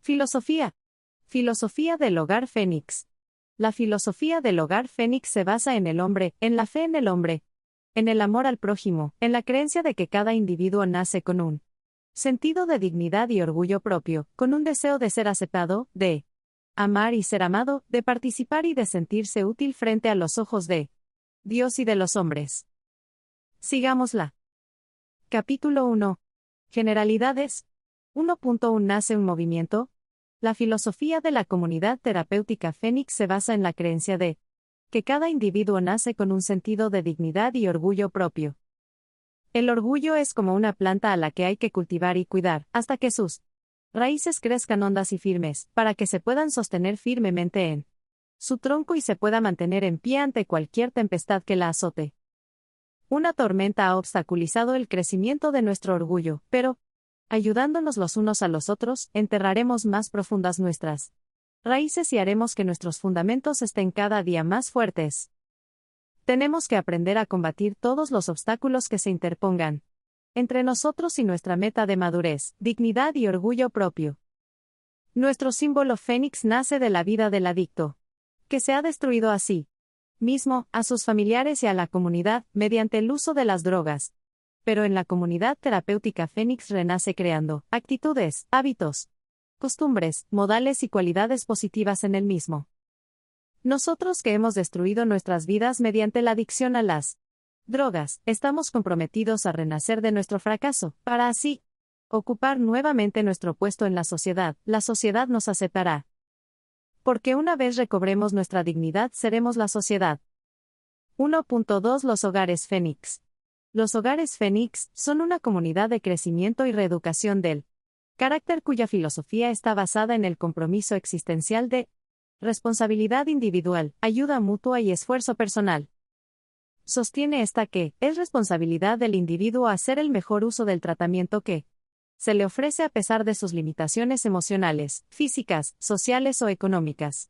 Filosofía. Filosofía del Hogar Fénix. La filosofía del Hogar Fénix se basa en el hombre, en la fe en el hombre, en el amor al prójimo, en la creencia de que cada individuo nace con un sentido de dignidad y orgullo propio, con un deseo de ser aceptado, de amar y ser amado, de participar y de sentirse útil frente a los ojos de Dios y de los hombres. Sigámosla. Capítulo 1. Generalidades. 1.1 Nace un movimiento. La filosofía de la comunidad terapéutica Fénix se basa en la creencia de que cada individuo nace con un sentido de dignidad y orgullo propio. El orgullo es como una planta a la que hay que cultivar y cuidar, hasta que sus raíces crezcan hondas y firmes, para que se puedan sostener firmemente en su tronco y se pueda mantener en pie ante cualquier tempestad que la azote. Una tormenta ha obstaculizado el crecimiento de nuestro orgullo, pero, ayudándonos los unos a los otros, enterraremos más profundas nuestras raíces y haremos que nuestros fundamentos estén cada día más fuertes. Tenemos que aprender a combatir todos los obstáculos que se interpongan entre nosotros y nuestra meta de madurez, dignidad y orgullo propio. Nuestro símbolo Fénix nace de la vida del adicto, que se ha destruido a sí mismo, a sus familiares y a la comunidad, mediante el uso de las drogas. Pero en la comunidad terapéutica Fénix renace creando actitudes, hábitos, costumbres, modales y cualidades positivas en el mismo. Nosotros que hemos destruido nuestras vidas mediante la adicción a las drogas, estamos comprometidos a renacer de nuestro fracaso, para así ocupar nuevamente nuestro puesto en la sociedad nos aceptará. Porque una vez recobremos nuestra dignidad seremos la sociedad. 1.2 Los hogares Fénix. Los hogares Fénix son una comunidad de crecimiento y reeducación del carácter cuya filosofía está basada en el compromiso existencial de responsabilidad individual, ayuda mutua y esfuerzo personal. Sostiene esta que es responsabilidad del individuo hacer el mejor uso del tratamiento que se le ofrece a pesar de sus limitaciones emocionales, físicas, sociales o económicas.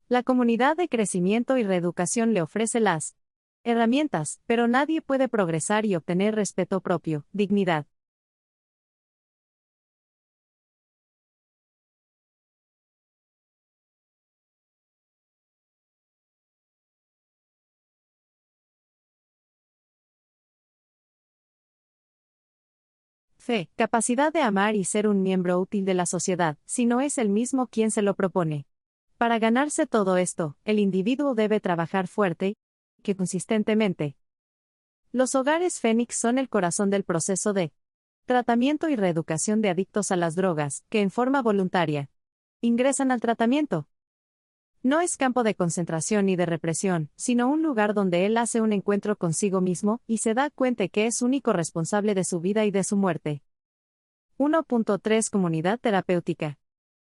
La comunidad de crecimiento y reeducación le ofrece las herramientas, pero nadie puede progresar y obtener respeto propio, dignidad. Fe, capacidad de amar y ser un miembro útil de la sociedad, si no es el mismo quien se lo propone. Para ganarse todo esto, el individuo debe trabajar fuerte y consistentemente. Los hogares Fénix son el corazón del proceso de tratamiento y reeducación de adictos a las drogas, que en forma voluntaria ingresan al tratamiento. No es campo de concentración ni de represión, sino un lugar donde él hace un encuentro consigo mismo y se da cuenta que es único responsable de su vida y de su muerte. 1.3 Comunidad terapéutica.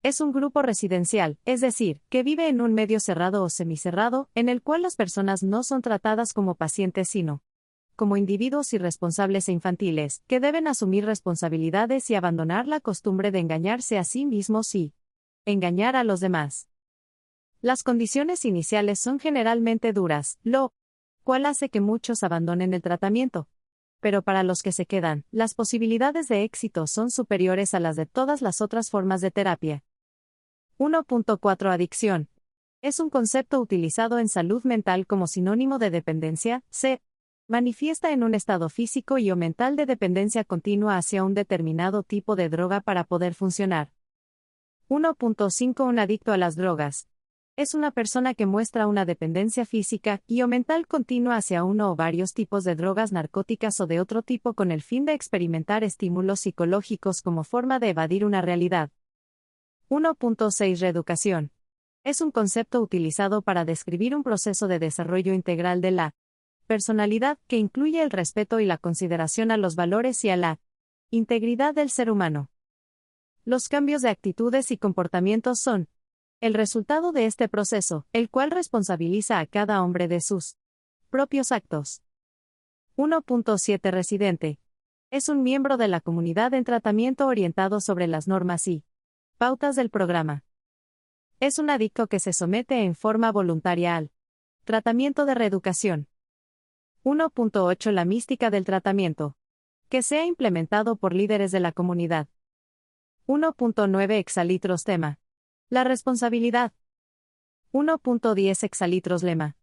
Es un grupo residencial, es decir, que vive en un medio cerrado o semicerrado, en el cual las personas no son tratadas como pacientes sino como individuos irresponsables e infantiles, que deben asumir responsabilidades y abandonar la costumbre de engañarse a sí mismos y engañar a los demás. Las condiciones iniciales son generalmente duras, lo cual hace que muchos abandonen el tratamiento. Pero para los que se quedan, las posibilidades de éxito son superiores a las de todas las otras formas de terapia. 1.4 Adicción. Es un concepto utilizado en salud mental como sinónimo de dependencia, se manifiesta en un estado físico y o mental de dependencia continua hacia un determinado tipo de droga para poder funcionar. 1.5 Un adicto a las drogas. Es una persona que muestra una dependencia física y o mental continua hacia uno o varios tipos de drogas narcóticas o de otro tipo con el fin de experimentar estímulos psicológicos como forma de evadir una realidad. 1.6 Reeducación. Es un concepto utilizado para describir un proceso de desarrollo integral de la personalidad que incluye el respeto y la consideración a los valores y a la integridad del ser humano. Los cambios de actitudes y comportamientos son el resultado de este proceso, el cual responsabiliza a cada hombre de sus propios actos. 1.7 Residente. Es un miembro de la comunidad en tratamiento orientado sobre las normas y pautas del programa. Es un adicto que se somete en forma voluntaria al tratamiento de reeducación. 1.8 La mística del tratamiento. Que sea implementado por líderes de la comunidad. 1.9 hexalitros tema. La responsabilidad. 1.10 hexalitros lema.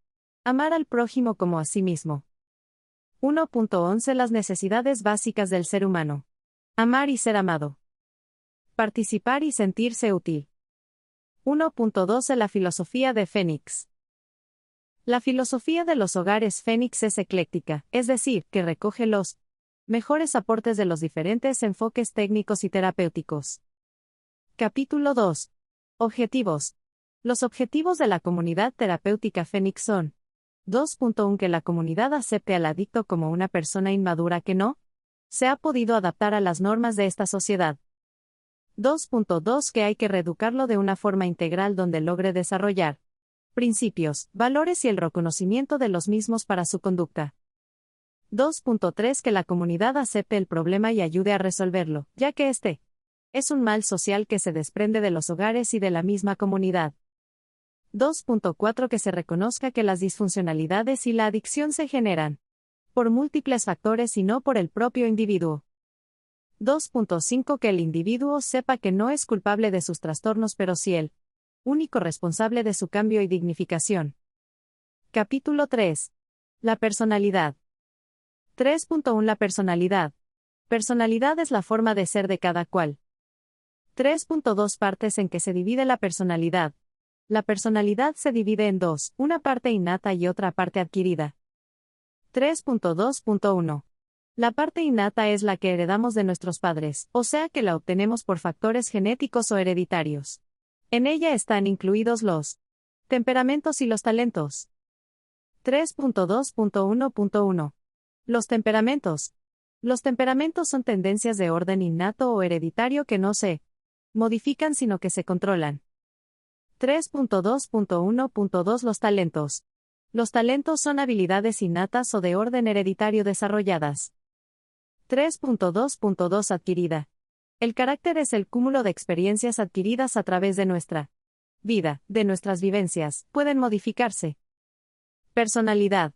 Amar al prójimo como a sí mismo. 1.11 Las necesidades básicas del ser humano. Amar y ser amado. Participar y sentirse útil. 1.12 La filosofía de Fénix. La filosofía de los hogares Fénix es ecléctica, es decir, que recoge los mejores aportes de los diferentes enfoques técnicos y terapéuticos. Capítulo 2. Objetivos. Los objetivos de la comunidad terapéutica Fénix son 2.1 Que la comunidad acepte al adicto como una persona inmadura que no se ha podido adaptar a las normas de esta sociedad. 2.2 Que hay que reeducarlo de una forma integral donde logre desarrollar principios, valores y el reconocimiento de los mismos para su conducta. 2.3 Que la comunidad acepte el problema y ayude a resolverlo, ya que este es un mal social que se desprende de los hogares y de la misma comunidad. 2.4 Que se reconozca que las disfuncionalidades y la adicción se generan por múltiples factores y no por el propio individuo. 2.5 Que el individuo sepa que no es culpable de sus trastornos pero sí el único responsable de su cambio y dignificación. Capítulo 3. La personalidad. 3.1 La personalidad. Personalidad es la forma de ser de cada cual. 3.2 Partes en que se divide la personalidad. La personalidad se divide en dos, una parte innata y otra parte adquirida. 3.2.1 La parte innata es la que heredamos de nuestros padres, o sea que la obtenemos por factores genéticos o hereditarios. En ella están incluidos los temperamentos y los talentos. 3.2.1.1 Los temperamentos. Los temperamentos son tendencias de orden innato o hereditario que no se modifican sino que se controlan. 3.2.1.2 Los talentos. Los talentos son habilidades innatas o de orden hereditario desarrolladas. 3.2.2 Adquirida. El carácter es el cúmulo de experiencias adquiridas a través de nuestra vida, de nuestras vivencias, pueden modificarse. Personalidad.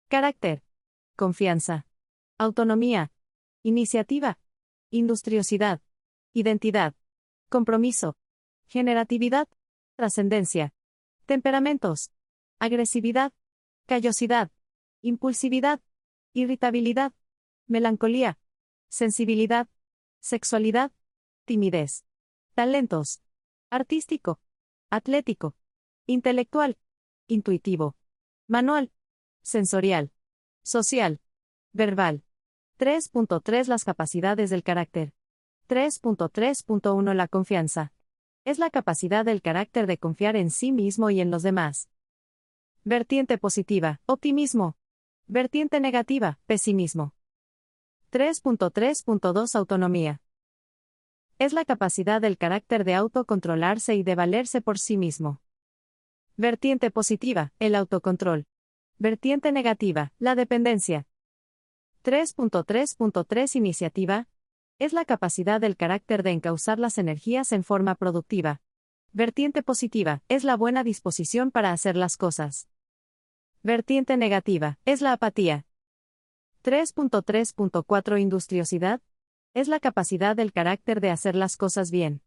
Carácter. Confianza. Autonomía. Iniciativa. Industriosidad. Identidad. Compromiso. Generatividad. Trascendencia. Temperamentos. Agresividad. Callosidad. Impulsividad. Irritabilidad. Melancolía. Sensibilidad. Sexualidad. Timidez. Talentos. Artístico. Atlético. Intelectual. Intuitivo. Manual. Sensorial. Social. Verbal. 3.3 Las capacidades del carácter. 3.3.1 La confianza. Es la capacidad del carácter de confiar en sí mismo y en los demás. Vertiente positiva, optimismo. Vertiente negativa, pesimismo. 3.3.2 Autonomía. Es la capacidad del carácter de autocontrolarse y de valerse por sí mismo. Vertiente positiva, el autocontrol. Vertiente negativa, la dependencia. 3.3.3 Iniciativa. Es la capacidad del carácter de encauzar las energías en forma productiva. Vertiente positiva, es la buena disposición para hacer las cosas. Vertiente negativa, es la apatía. 3.3.4 Industriosidad. Es la capacidad del carácter de hacer las cosas bien.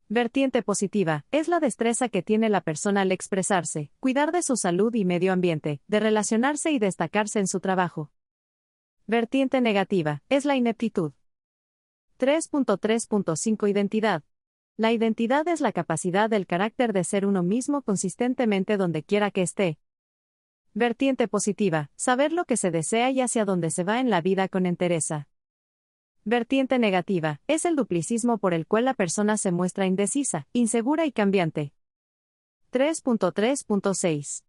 Vertiente positiva, es la destreza que tiene la persona al expresarse, cuidar de su salud y medio ambiente, de relacionarse y destacarse en su trabajo. Vertiente negativa, es la ineptitud. 3.3.5 Identidad. La identidad es la capacidad del carácter de ser uno mismo consistentemente donde quiera que esté. Vertiente positiva, saber lo que se desea y hacia dónde se va en la vida con entereza. Vertiente negativa, es el duplicismo por el cual la persona se muestra indecisa, insegura y cambiante. 3.3.6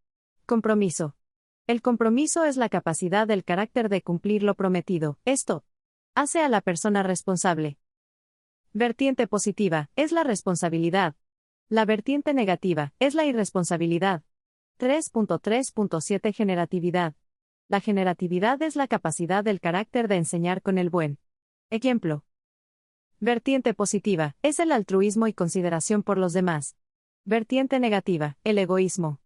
Compromiso. El compromiso es la capacidad del carácter de cumplir lo prometido, esto hace a la persona responsable. Vertiente positiva, es la responsabilidad. La vertiente negativa, es la irresponsabilidad. 3.3.7 Generatividad. La generatividad es la capacidad del carácter de enseñar con el buen ejemplo. Vertiente positiva, es el altruismo y consideración por los demás. Vertiente negativa, el egoísmo.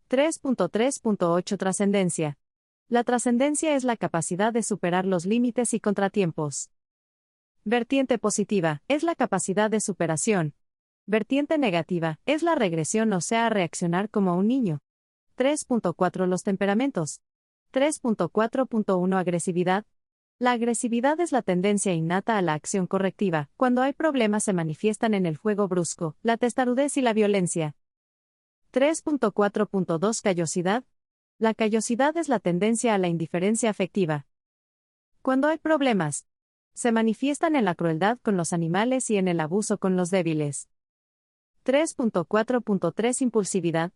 3.3.8 Trascendencia. La trascendencia es la capacidad de superar los límites y contratiempos. Vertiente positiva, es la capacidad de superación. Vertiente negativa, es la regresión, o sea, reaccionar como un niño. 3.4 Los temperamentos. 3.4.1 Agresividad. La agresividad es la tendencia innata a la acción correctiva. Cuando hay problemas se manifiestan en el juego brusco, la testarudez y la violencia. 3.4.2 Callosidad. La callosidad es la tendencia a la indiferencia afectiva. Cuando hay problemas, se manifiestan en la crueldad con los animales y en el abuso con los débiles. 3.4.3 Impulsividad.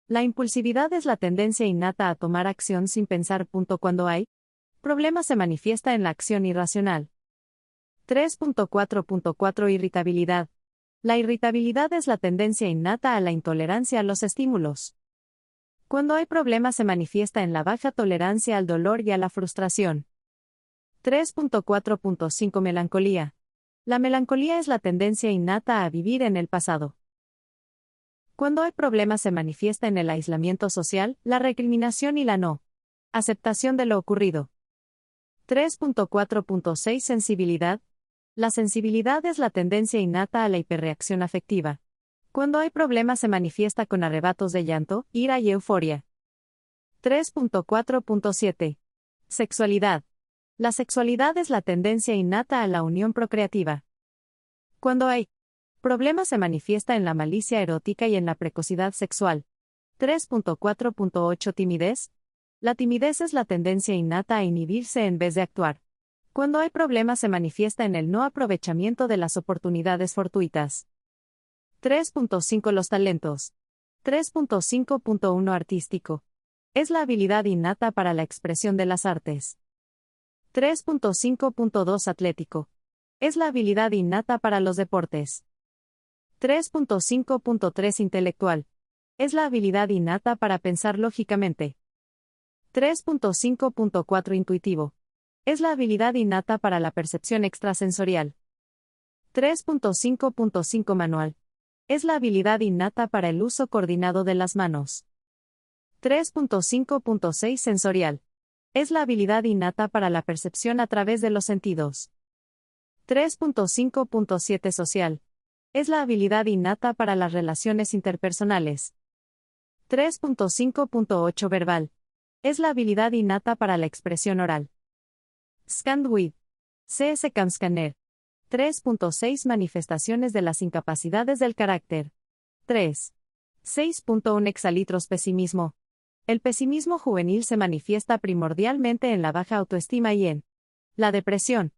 La impulsividad es la tendencia innata a tomar acción sin pensar. Cuando hay problemas se manifiesta en la acción irracional. 3.4.4 Irritabilidad. La irritabilidad es la tendencia innata a la intolerancia a los estímulos. Cuando hay problemas se manifiesta en la baja tolerancia al dolor y a la frustración. 3.4.5 Melancolía. La melancolía es la tendencia innata a vivir en el pasado. Cuando hay problemas se manifiesta en el aislamiento social, la recriminación y la no aceptación de lo ocurrido. 3.4.6 Sensibilidad. La sensibilidad es la tendencia innata a la hiperreacción afectiva. Cuando hay problemas se manifiesta con arrebatos de llanto, ira y euforia. 3.4.7 Sexualidad. La sexualidad es la tendencia innata a la unión procreativa. Cuando hay problemas se manifiesta en la malicia erótica y en la precocidad sexual. 3.4.8 Timidez. La timidez es la tendencia innata a inhibirse en vez de actuar. Cuando hay problemas se manifiesta en el no aprovechamiento de las oportunidades fortuitas. 3.5 Los talentos. 3.5.1 Artístico. Es la habilidad innata para la expresión de las artes. 3.5.2 Atlético. Es la habilidad innata para los deportes. 3.5.3 Intelectual. Es la habilidad innata para pensar lógicamente. 3.5.4 Intuitivo. Es la habilidad innata para la percepción extrasensorial. 3.5.5 Manual. Es la habilidad innata para el uso coordinado de las manos. 3.5.6 Sensorial. Es la habilidad innata para la percepción a través de los sentidos. 3.5.7 Social. Es la habilidad innata para las relaciones interpersonales. 3.5.8 Verbal. Es la habilidad innata para la expresión oral. ScanWith. CS Cam Scanner. 3.6 Manifestaciones de las incapacidades del carácter. 3. 6.1 Exalitros Pesimismo. El pesimismo juvenil se manifiesta primordialmente en la baja autoestima y en la depresión.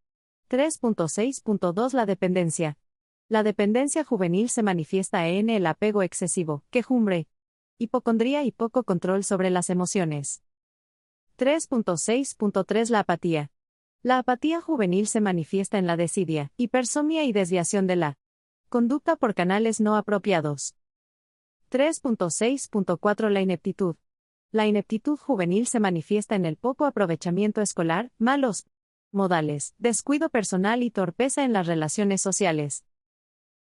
3.6.2 La dependencia. La dependencia juvenil se manifiesta en el apego excesivo, quejumbre, hipocondría y poco control sobre las emociones. 3.6.3 La apatía. La apatía juvenil se manifiesta en la desidia, hipersomnia y desviación de la conducta por canales no apropiados. 3.6.4 La ineptitud. La ineptitud juvenil se manifiesta en el poco aprovechamiento escolar, malos modales, descuido personal y torpeza en las relaciones sociales.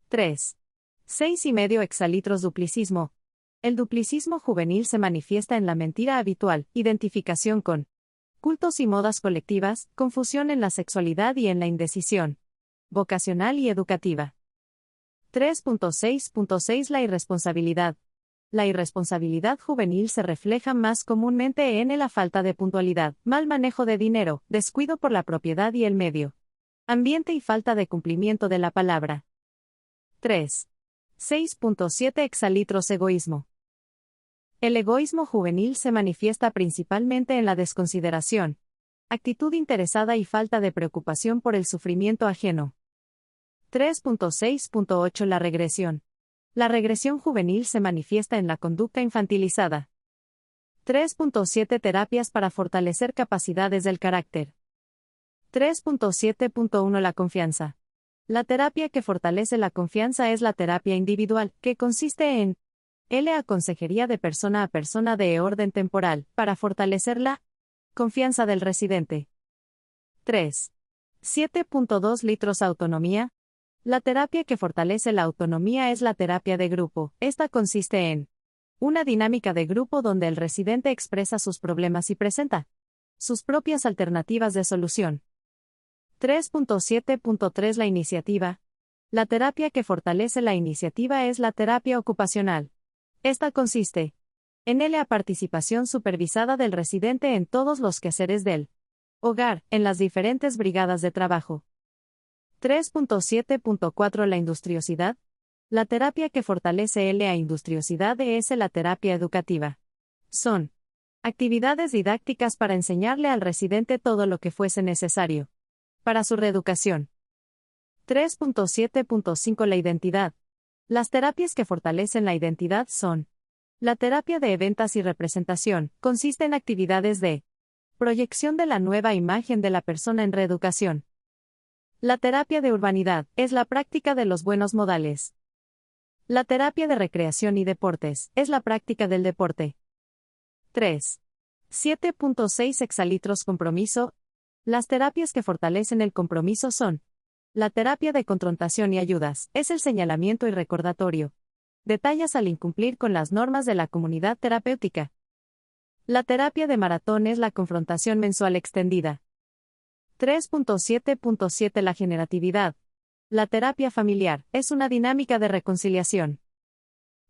3. 6.5 Exalitros Duplicismo. El duplicismo juvenil se manifiesta en la mentira habitual, identificación con cultos y modas colectivas, confusión en la sexualidad y en la indecisión vocacional y educativa. 3.6.6 La irresponsabilidad. La irresponsabilidad juvenil se refleja más comúnmente en la falta de puntualidad, mal manejo de dinero, descuido por la propiedad y el medio ambiente y falta de cumplimiento de la palabra. 3. 6.7 Exalitros Egoísmo. El egoísmo juvenil se manifiesta principalmente en la desconsideración, actitud interesada y falta de preocupación por el sufrimiento ajeno. 3.6.8 La regresión. La regresión juvenil se manifiesta en la conducta infantilizada. 3.7 Terapias para fortalecer capacidades del carácter. 3.7.1 La confianza. La terapia que fortalece la confianza es la terapia individual, que consiste en la consejería de persona a persona de orden temporal, para fortalecer la confianza del residente. 3. 7.2 Litros Autonomía. La terapia que fortalece la autonomía es la terapia de grupo. Esta consiste en una dinámica de grupo donde el residente expresa sus problemas y presenta sus propias alternativas de solución. 3.7.3 La iniciativa. La terapia que fortalece la iniciativa es la terapia ocupacional. Esta consiste en la participación supervisada del residente en todos los quehaceres del hogar, en las diferentes brigadas de trabajo. 3.7.4 La industriosidad. La terapia que fortalece la industriosidad es la terapia educativa. Son actividades didácticas para enseñarle al residente todo lo que fuese necesario para su reeducación. 3.7.5 La identidad. Las terapias que fortalecen la identidad son: la terapia de ventas y representación, consiste en actividades de proyección de la nueva imagen de la persona en reeducación. La terapia de urbanidad es la práctica de los buenos modales. La terapia de recreación y deportes es la práctica del deporte. 3. 7.6 Hexalitros compromiso. Las terapias que fortalecen el compromiso son: la terapia de confrontación y ayudas, es el señalamiento y recordatorio. Detalles al incumplir con las normas de la comunidad terapéutica. La terapia de maratón es la confrontación mensual extendida. 3.7.7 La generatividad. La terapia familiar es una dinámica de reconciliación.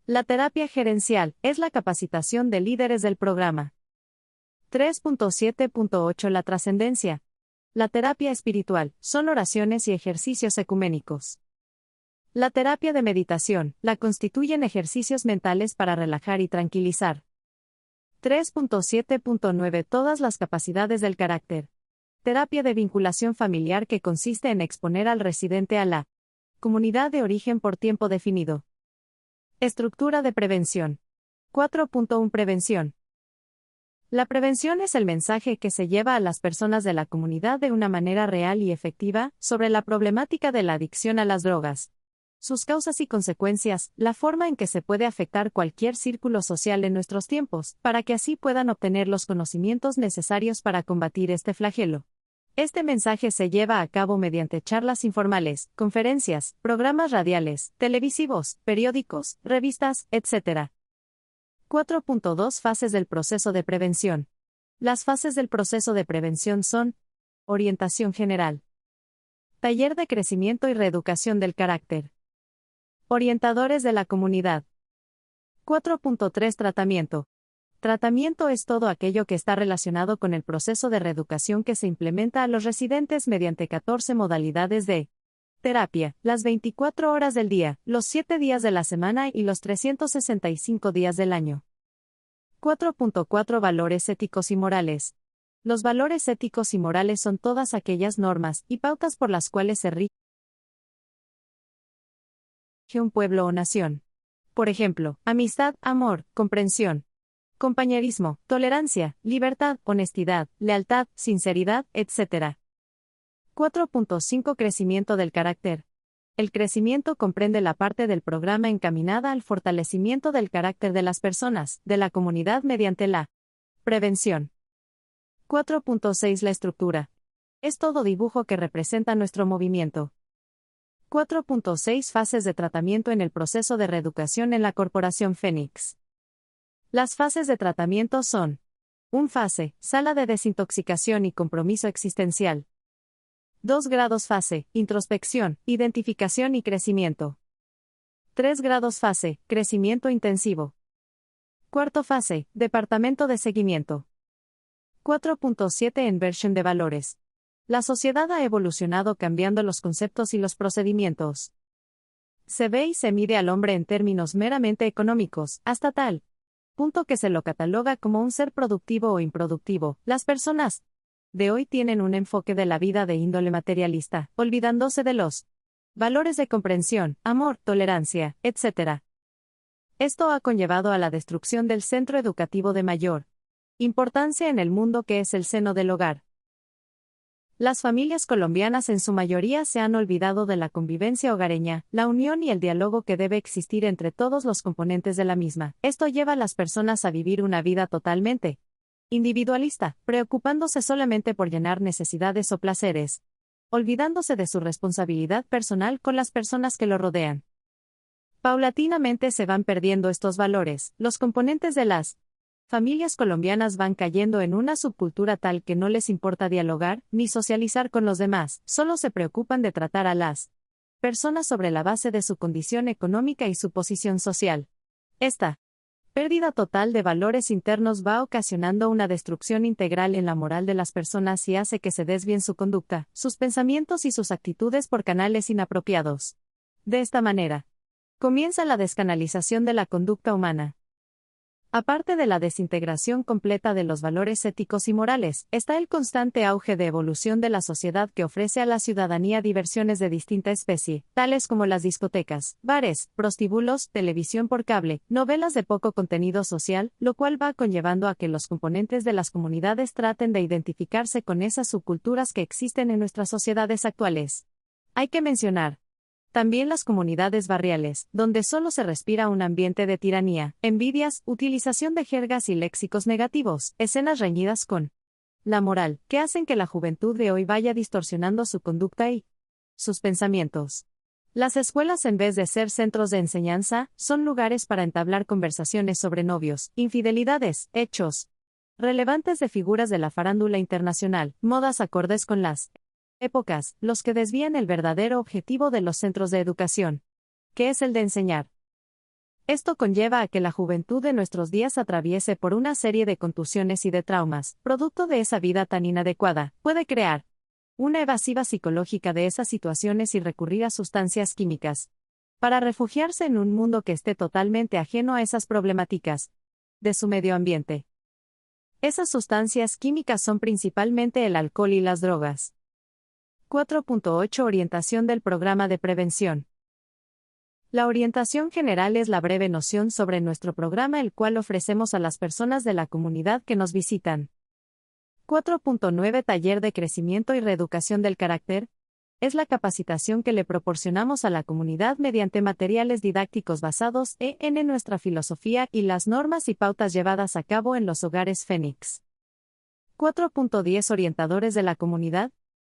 La terapia gerencial es la capacitación de líderes del programa. 3.7.8 La trascendencia. La terapia espiritual son oraciones y ejercicios ecuménicos. La terapia de meditación la constituyen ejercicios mentales para relajar y tranquilizar. 3.7.9 Todas las capacidades del carácter. Terapia de vinculación familiar que consiste en exponer al residente a la comunidad de origen por tiempo definido. Estructura de prevención. 4.1 Prevención. La prevención es el mensaje que se lleva a las personas de la comunidad de una manera real y efectiva sobre la problemática de la adicción a las drogas, sus causas y consecuencias, la forma en que se puede afectar cualquier círculo social en nuestros tiempos, para que así puedan obtener los conocimientos necesarios para combatir este flagelo. Este mensaje se lleva a cabo mediante charlas informales, conferencias, programas radiales, televisivos, periódicos, revistas, etc. 4.2 Fases del proceso de prevención. Las fases del proceso de prevención son: orientación general, taller de crecimiento y reeducación del carácter, orientadores de la comunidad. 4.3 Tratamiento. Tratamiento es todo aquello que está relacionado con el proceso de reeducación que se implementa a los residentes mediante 14 modalidades de terapia, las 24 horas del día, los 7 días de la semana y los 365 días del año. 4.4 Valores éticos y morales. Los valores éticos y morales son todas aquellas normas y pautas por las cuales se rige un pueblo o nación. Por ejemplo, amistad, amor, comprensión, compañerismo, tolerancia, libertad, honestidad, lealtad, sinceridad, etc. 4.5 Crecimiento del carácter. El crecimiento comprende la parte del programa encaminada al fortalecimiento del carácter de las personas, de la comunidad mediante la prevención. 4.6 La estructura. Es todo dibujo que representa nuestro movimiento. 4.6 Fases de tratamiento en el proceso de reeducación en la Corporación Fénix. Las fases de tratamiento son: 1 fase, sala de desintoxicación y compromiso existencial. 2 grados fase, introspección, identificación y crecimiento. 3 grados fase, crecimiento intensivo. 4 fase, departamento de seguimiento. 4.7 Inversión de valores. La sociedad ha evolucionado cambiando los conceptos y los procedimientos. Se ve y se mide al hombre en términos meramente económicos, hasta tal punto que se lo cataloga como un ser productivo o improductivo. Las personas de hoy tienen un enfoque de la vida de índole materialista, olvidándose de los valores de comprensión, amor, tolerancia, etc. Esto ha conllevado a la destrucción del centro educativo de mayor importancia en el mundo, que es el seno del hogar. Las familias colombianas en su mayoría se han olvidado de la convivencia hogareña, la unión y el diálogo que debe existir entre todos los componentes de la misma. Esto lleva a las personas a vivir una vida totalmente individualista, preocupándose solamente por llenar necesidades o placeres, olvidándose de su responsabilidad personal con las personas que lo rodean. Paulatinamente se van perdiendo estos valores, los componentes de las Familias colombianas van cayendo en una subcultura tal que no les importa dialogar, ni socializar con los demás, solo se preocupan de tratar a las personas sobre la base de su condición económica y su posición social. Esta pérdida total de valores internos va ocasionando una destrucción integral en la moral de las personas y hace que se desvíen su conducta, sus pensamientos y sus actitudes por canales inapropiados. De esta manera, comienza la descanalización de la conducta humana. Aparte de la desintegración completa de los valores éticos y morales, está el constante auge de evolución de la sociedad que ofrece a la ciudadanía diversiones de distinta especie, tales como las discotecas, bares, prostíbulos, televisión por cable, novelas de poco contenido social, lo cual va conllevando a que los componentes de las comunidades traten de identificarse con esas subculturas que existen en nuestras sociedades actuales. Hay que mencionar también las comunidades barriales, donde solo se respira un ambiente de tiranía, envidias, utilización de jergas y léxicos negativos, escenas reñidas con la moral, que hacen que la juventud de hoy vaya distorsionando su conducta y sus pensamientos. Las escuelas, en vez de ser centros de enseñanza, son lugares para entablar conversaciones sobre novios, infidelidades, hechos relevantes de figuras de la farándula internacional, modas acordes con las épocas, los que desvían el verdadero objetivo de los centros de educación, que es el de enseñar. Esto conlleva a que la juventud de nuestros días atraviese por una serie de contusiones y de traumas, producto de esa vida tan inadecuada, puede crear una evasiva psicológica de esas situaciones y recurrir a sustancias químicas, para refugiarse en un mundo que esté totalmente ajeno a esas problemáticas de su medio ambiente. Esas sustancias químicas son principalmente el alcohol y las drogas. 4.8 Orientación del programa de prevención. La orientación general es la breve noción sobre nuestro programa el cual ofrecemos a las personas de la comunidad que nos visitan. 4.9 Taller de crecimiento y reeducación del carácter. Es la capacitación que le proporcionamos a la comunidad mediante materiales didácticos basados en nuestra filosofía y las normas y pautas llevadas a cabo en los hogares Fénix. 4.10 Orientadores de la comunidad.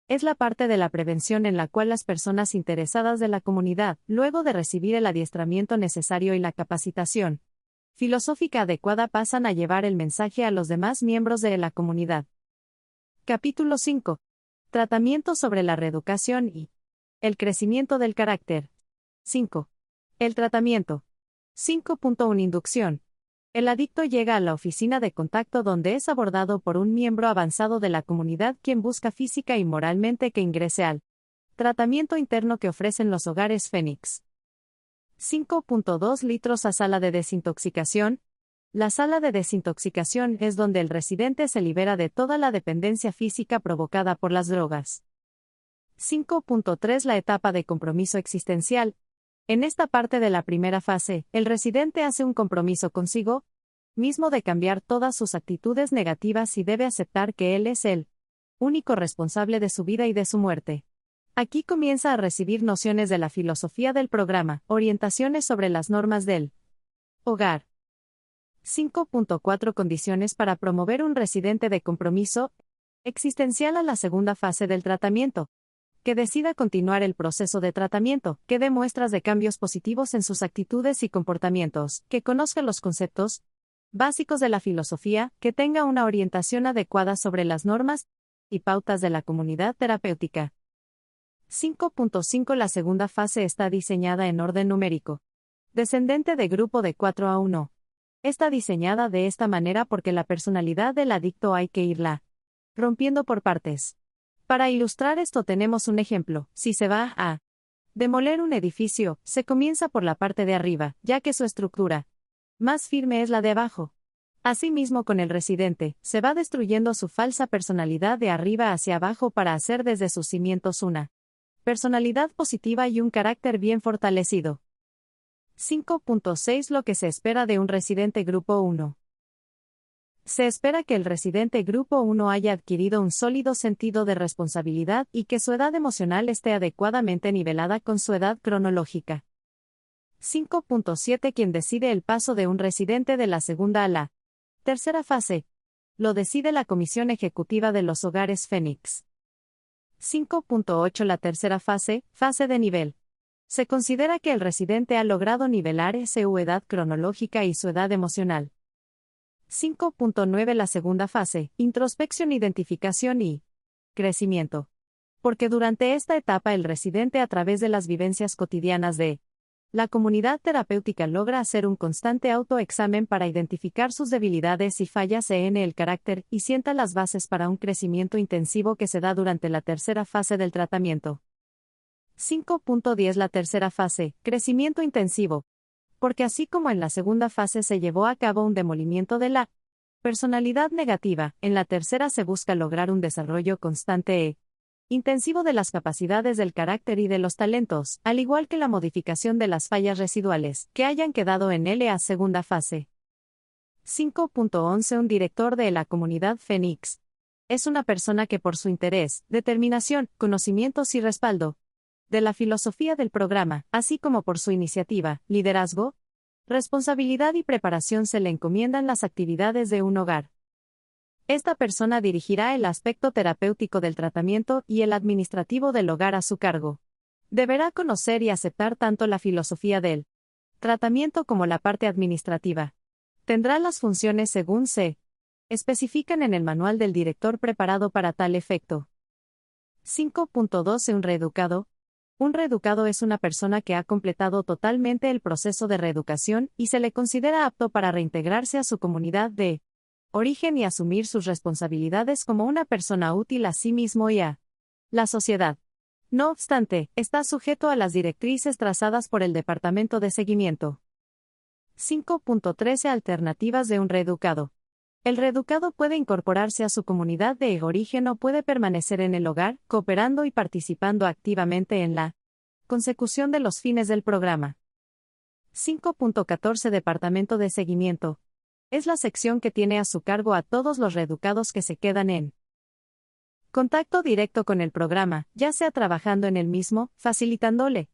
Es la parte de la prevención en la cual las personas interesadas de la comunidad, luego de recibir el adiestramiento necesario y la capacitación filosófica adecuada, pasan a llevar el mensaje a los demás miembros de la comunidad. Capítulo 5. Tratamiento sobre la reeducación y el crecimiento del carácter. 5. El tratamiento. 5.1 Inducción. El adicto llega a la oficina de contacto donde es abordado por un miembro avanzado de la comunidad quien busca física y moralmente que ingrese al tratamiento interno que ofrecen los hogares Fénix. 5.2 Litros a sala de desintoxicación. La sala de desintoxicación es donde el residente se libera de toda la dependencia física provocada por las drogas. 5.3 La etapa de compromiso existencial. En esta parte de la primera fase, el residente hace un compromiso consigo mismo de cambiar todas sus actitudes negativas y debe aceptar que él es el único responsable de su vida y de su muerte. Aquí comienza a recibir nociones de la filosofía del programa, orientaciones sobre las normas del hogar. 5.4 Condiciones para promover un residente de compromiso existencial a la segunda fase del tratamiento. Que decida continuar el proceso de tratamiento, que dé muestras de cambios positivos en sus actitudes y comportamientos, que conozca los conceptos básicos de la filosofía, que tenga una orientación adecuada sobre las normas y pautas de la comunidad terapéutica. 5.5 La segunda fase está diseñada en orden numérico, descendente de grupo de 4 a 1. Está diseñada de esta manera porque la personalidad del adicto hay que irla rompiendo por partes. Para ilustrar esto tenemos un ejemplo. Si se va a demoler un edificio, se comienza por la parte de arriba, ya que su estructura más firme es la de abajo. Asimismo con el residente, se va destruyendo su falsa personalidad de arriba hacia abajo para hacer desde sus cimientos una personalidad positiva y un carácter bien fortalecido. 5.6 Lo que se espera de un residente grupo 1. Se espera que el residente grupo 1 haya adquirido un sólido sentido de responsabilidad y que su edad emocional esté adecuadamente nivelada con su edad cronológica. 5.7 Quien decide el paso de un residente de la segunda a la tercera fase. Lo decide la Comisión Ejecutiva de los Hogares Fénix. 5.8 La tercera fase, fase de nivel. Se considera que el residente ha logrado nivelar su edad cronológica y su edad emocional. 5.9 La segunda fase, introspección, identificación y crecimiento. Porque durante esta etapa el residente, a través de las vivencias cotidianas de la comunidad terapéutica, logra hacer un constante autoexamen para identificar sus debilidades y fallas en el carácter y sienta las bases para un crecimiento intensivo que se da durante la tercera fase del tratamiento. 5.10 La tercera fase, crecimiento intensivo. Porque así como en la segunda fase se llevó a cabo un demolimiento de la personalidad negativa, en la tercera se busca lograr un desarrollo constante e intensivo de las capacidades del carácter y de los talentos, al igual que la modificación de las fallas residuales que hayan quedado en la segunda fase. 5.11 Un director de la comunidad Fénix es una persona que, por su interés, determinación, conocimientos y respaldo de la filosofía del programa, así como por su iniciativa, liderazgo, responsabilidad y preparación, se le encomiendan las actividades de un hogar. Esta persona dirigirá el aspecto terapéutico del tratamiento y el administrativo del hogar a su cargo. Deberá conocer y aceptar tanto la filosofía del tratamiento como la parte administrativa. Tendrá las funciones según se especifican en el manual del director preparado para tal efecto. 5.12 Un reeducado. Un reeducado es una persona que ha completado totalmente el proceso de reeducación y se le considera apto para reintegrarse a su comunidad de origen y asumir sus responsabilidades como una persona útil a sí mismo y a la sociedad. No obstante, está sujeto a las directrices trazadas por el Departamento de Seguimiento. 5.13 Alternativas de un reeducado. El reeducado puede incorporarse a su comunidad de origen o puede permanecer en el hogar, cooperando y participando activamente en la consecución de los fines del programa. 5.14 Departamento de Seguimiento. Es la sección que tiene a su cargo a todos los reeducados que se quedan en contacto directo con el programa, ya sea trabajando en el mismo, facilitándole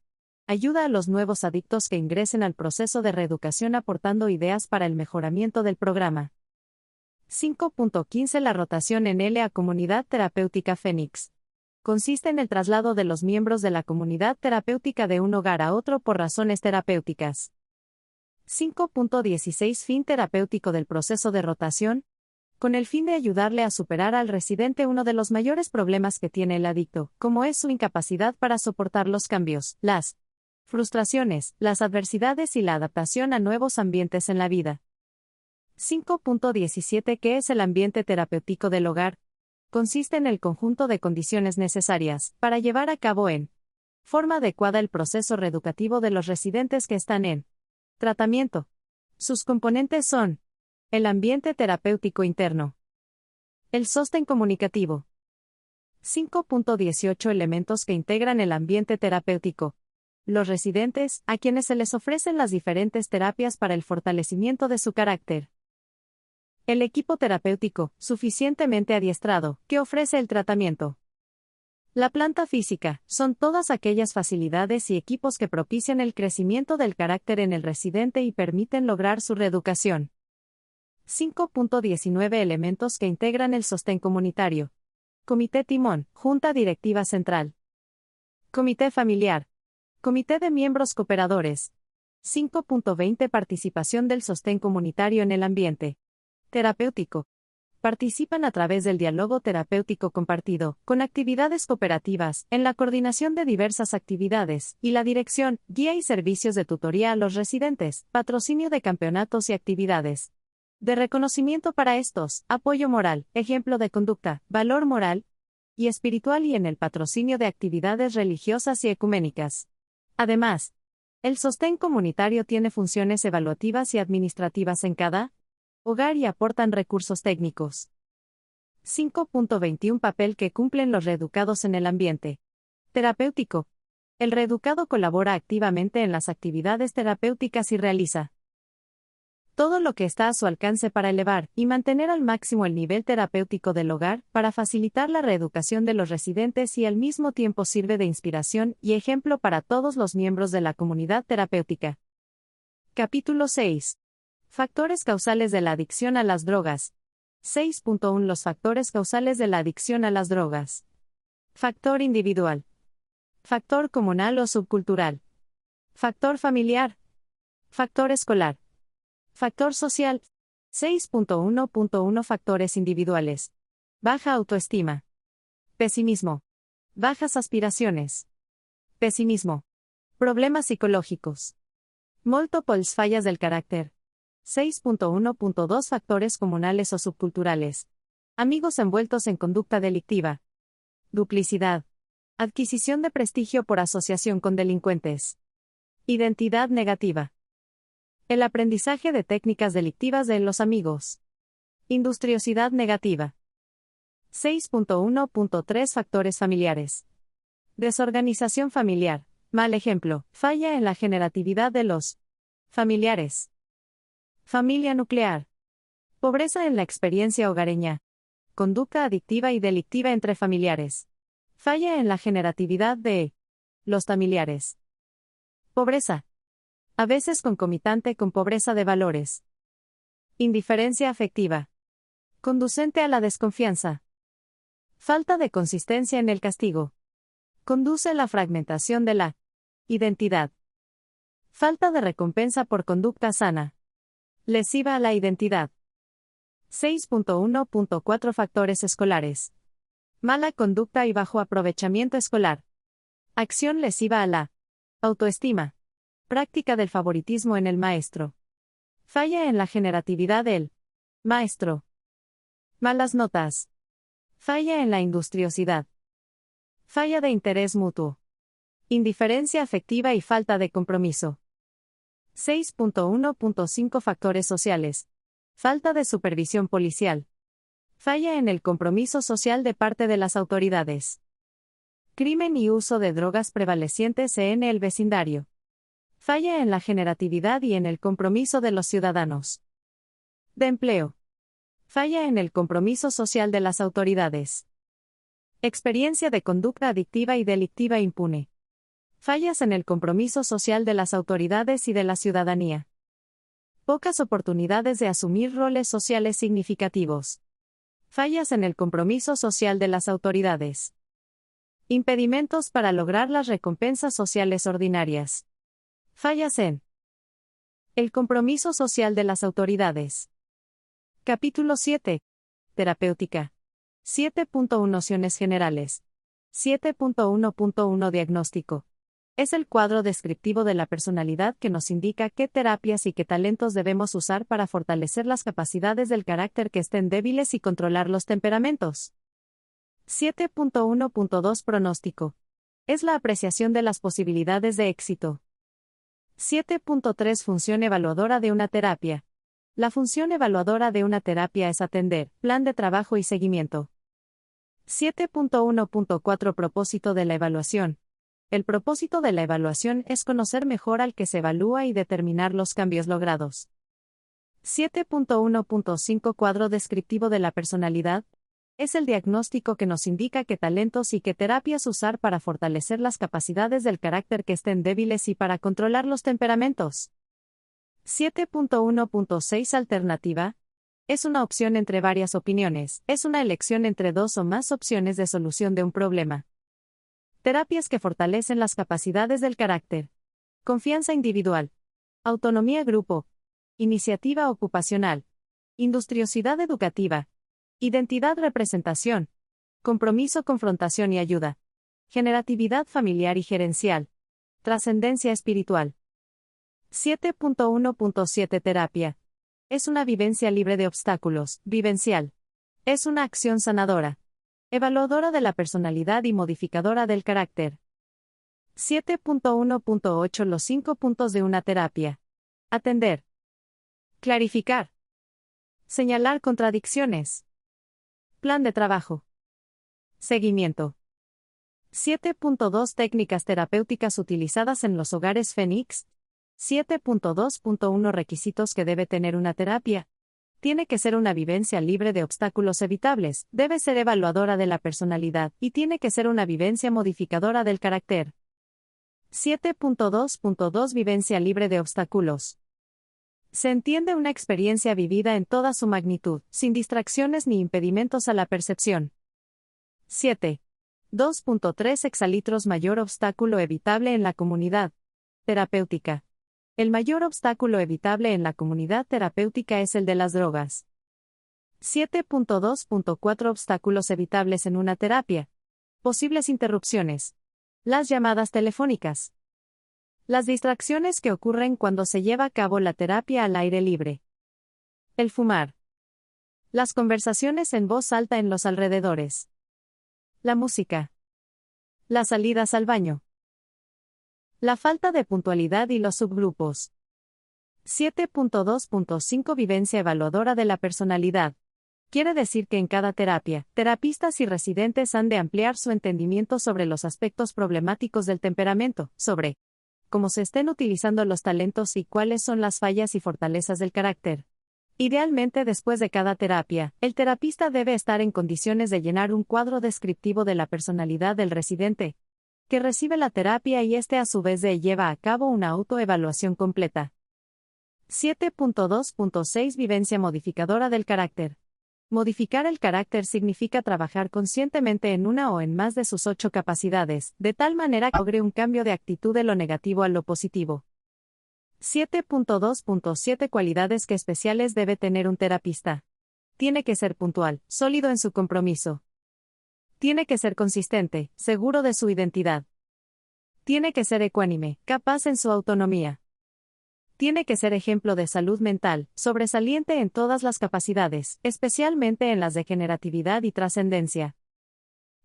ayuda a los nuevos adictos que ingresen al proceso de reeducación, aportando ideas para el mejoramiento del programa. 5.15 La rotación en la comunidad terapéutica Fénix. Consiste en el traslado de los miembros de la comunidad terapéutica de un hogar a otro por razones terapéuticas. 5.16 Fin terapéutico del proceso de rotación. Con el fin de ayudarle a superar al residente uno de los mayores problemas que tiene el adicto, como es su incapacidad para soportar los cambios, las frustraciones, las adversidades y la adaptación a nuevos ambientes en la vida. 5.17 ¿Qué es el ambiente terapéutico del hogar? Consiste en el conjunto de condiciones necesarias para llevar a cabo en forma adecuada el proceso reeducativo de los residentes que están en tratamiento. Sus componentes son el ambiente terapéutico interno, el sostén comunicativo. 5.18 Elementos que integran el ambiente terapéutico. Los residentes, a quienes se les ofrecen las diferentes terapias para el fortalecimiento de su carácter. El equipo terapéutico, suficientemente adiestrado, que ofrece el tratamiento. La planta física, son todas aquellas facilidades y equipos que propician el crecimiento del carácter en el residente y permiten lograr su reeducación. 5.19 Elementos que integran el sostén comunitario. Comité timón, Junta Directiva Central. Comité familiar. Comité de miembros cooperadores. 5.20 Participación del sostén comunitario en el ambiente terapéutico. Participan a través del diálogo terapéutico compartido, con actividades cooperativas, en la coordinación de diversas actividades, y la dirección, guía y servicios de tutoría a los residentes, patrocinio de campeonatos y actividades de reconocimiento para estos, apoyo moral, ejemplo de conducta, valor moral y espiritual, y en el patrocinio de actividades religiosas y ecuménicas. Además, el sostén comunitario tiene funciones evaluativas y administrativas en cada hogar y aportan recursos técnicos. 5.21 Papel que cumplen los reeducados en el ambiente terapéutico. El reeducado colabora activamente en las actividades terapéuticas y realiza todo lo que está a su alcance para elevar y mantener al máximo el nivel terapéutico del hogar, para facilitar la reeducación de los residentes, y al mismo tiempo sirve de inspiración y ejemplo para todos los miembros de la comunidad terapéutica. Capítulo 6. Factores causales de la adicción a las drogas. 6.1 Los factores causales de la adicción a las drogas. Factor individual. Factor comunal o subcultural. Factor familiar. Factor escolar. Factor social. 6.1.1 Factores individuales. Baja autoestima. Pesimismo. Bajas aspiraciones. Pesimismo. Problemas psicológicos. Múltiples fallas del carácter. 6.1.2 Factores comunales o subculturales. Amigos envueltos en conducta delictiva. Duplicidad. Adquisición de prestigio por asociación con delincuentes. Identidad negativa. El aprendizaje de técnicas delictivas de los amigos. Industriosidad negativa. 6.1.3 Factores familiares. Desorganización familiar. Mal ejemplo. Falla en la generatividad de los familiares. Familia nuclear. Pobreza en la experiencia hogareña. Conducta adictiva y delictiva entre familiares. Falla en la generatividad de los familiares. Pobreza. A veces concomitante con pobreza de valores. Indiferencia afectiva. Conducente a la desconfianza. Falta de consistencia en el castigo. Conduce a la fragmentación de la identidad. Falta de recompensa por conducta sana. Lesiva a la identidad. 6.1.4 Factores escolares. Mala conducta y bajo aprovechamiento escolar. Acción lesiva a la autoestima. Práctica del favoritismo en el maestro. Falla en la generatividad del maestro. Malas notas. Falla en la industriosidad. Falla de interés mutuo. Indiferencia afectiva y falta de compromiso. 6.1.5 Factores sociales. Falta de supervisión policial. Falla en el compromiso social de parte de las autoridades. Crimen y uso de drogas prevalecientes en el vecindario. Falla en la generatividad y en el compromiso de los ciudadanos. De empleo. Falla en el compromiso social de las autoridades. Experiencia de conducta adictiva y delictiva impune. Fallas en el compromiso social de las autoridades y de la ciudadanía. Pocas oportunidades de asumir roles sociales significativos. Fallas en el compromiso social de las autoridades. Impedimentos para lograr las recompensas sociales ordinarias. Fallas en el compromiso social de las autoridades. Capítulo 7. Terapéutica. 7.1 Nociones generales. 7.1.1 Diagnóstico. Es el cuadro descriptivo de la personalidad que nos indica qué terapias y qué talentos debemos usar para fortalecer las capacidades del carácter que estén débiles y controlar los temperamentos. 7.1.2 Pronóstico. Es la apreciación de las posibilidades de éxito. 7.3 Función evaluadora de una terapia. La función evaluadora de una terapia es atender, plan de trabajo y seguimiento. 7.1.4 Propósito de la evaluación. El propósito de la evaluación es conocer mejor al que se evalúa y determinar los cambios logrados. 7.1.5 Cuadro descriptivo de la personalidad. Es el diagnóstico que nos indica qué talentos y qué terapias usar para fortalecer las capacidades del carácter que estén débiles y para controlar los temperamentos. 7.1.6 Alternativa. Es una opción entre varias opiniones, es una elección entre dos o más opciones de solución de un problema. Terapias que fortalecen las capacidades del carácter. Confianza individual. Autonomía grupo. Iniciativa ocupacional. Industriosidad educativa. Identidad representación. Compromiso confrontación y ayuda. Generatividad familiar y gerencial. Trascendencia espiritual. 7.1.7 Terapia. Es una vivencia libre de obstáculos, vivencial. Es una acción sanadora. Evaluadora de la personalidad y modificadora del carácter. 7.1.8 Los 5 puntos de una terapia. Atender. Clarificar. Señalar contradicciones. Plan de trabajo. Seguimiento. 7.2 Técnicas terapéuticas utilizadas en los hogares Fénix. 7.2.1 Requisitos que debe tener una terapia. Tiene que ser una vivencia libre de obstáculos evitables, debe ser evaluadora de la personalidad, y tiene que ser una vivencia modificadora del carácter. 7.2.2 Vivencia libre de obstáculos. Se entiende una experiencia vivida en toda su magnitud, sin distracciones ni impedimentos a la percepción. 7. 2.3 Exalitros Mayor obstáculo evitable en la comunidad terapéutica. El mayor obstáculo evitable en la comunidad terapéutica es el de las drogas. 7.2.4 Obstáculos evitables en una terapia. Posibles interrupciones. Las llamadas telefónicas. Las distracciones que ocurren cuando se lleva a cabo la terapia al aire libre. El fumar. Las conversaciones en voz alta en los alrededores. La música. Las salidas al baño. La falta de puntualidad y los subgrupos. 7.2.5 Vivencia evaluadora de la personalidad. Quiere decir que en cada terapia, terapistas y residentes han de ampliar su entendimiento sobre los aspectos problemáticos del temperamento, sobre cómo se estén utilizando los talentos y cuáles son las fallas y fortalezas del carácter. Idealmente, después de cada terapia, el terapista debe estar en condiciones de llenar un cuadro descriptivo de la personalidad del residente, que recibe la terapia y éste a su vez lleva a cabo una autoevaluación completa. 7.2.6 Vivencia modificadora del carácter. Modificar el carácter significa trabajar conscientemente en una o en más de sus 8 capacidades, de tal manera que logre un cambio de actitud de lo negativo a lo positivo. 7.2.7 Cualidades que especiales debe tener un terapista. Tiene que ser puntual, sólido en su compromiso. Tiene que ser consistente, seguro de su identidad. Tiene que ser ecuánime, capaz en su autonomía. Tiene que ser ejemplo de salud mental, sobresaliente en todas las capacidades, especialmente en las de generatividad y trascendencia.